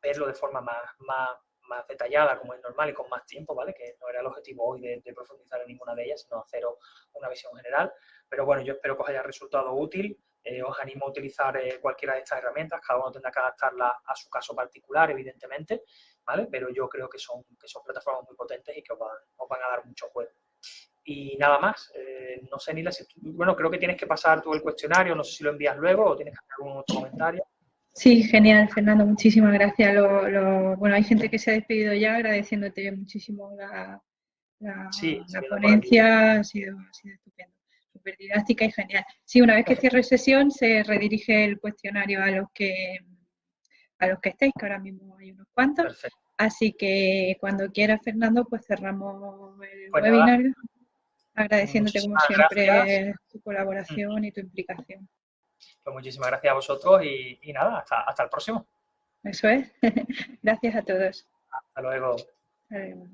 B: verlo de forma más detallada, como es normal, y con más tiempo, ¿vale? Que no era el objetivo hoy de profundizar en ninguna de ellas, sino haceros una visión general. Pero bueno, yo espero que os haya resultado útil. Os animo a utilizar cualquiera de estas herramientas, cada uno tendrá que adaptarla a su caso particular, evidentemente, ¿vale? Pero yo creo que son plataformas muy potentes y que os van a dar mucho juego. Y nada más, no sé, Nila, bueno, creo que tienes que pasar tú el cuestionario, no sé si lo envías luego o tienes que hacer algún otro comentario.
A: Sí, genial, Fernando, muchísimas gracias. Bueno, hay gente que se ha despedido ya, agradeciéndote muchísimo la ponencia, ha sido estupendo, súper didáctica y genial. Sí, una vez que cierre sesión, se redirige el cuestionario a los que estéis, que ahora mismo hay unos cuantos. Perfecto. Así que cuando quiera, Fernando, pues cerramos el webinar, agradeciéndote como siempre tu colaboración y tu implicación.
B: Pues muchísimas gracias a vosotros y nada, hasta el próximo.
A: Eso es. Gracias a todos.
B: Hasta luego.
A: Hasta luego.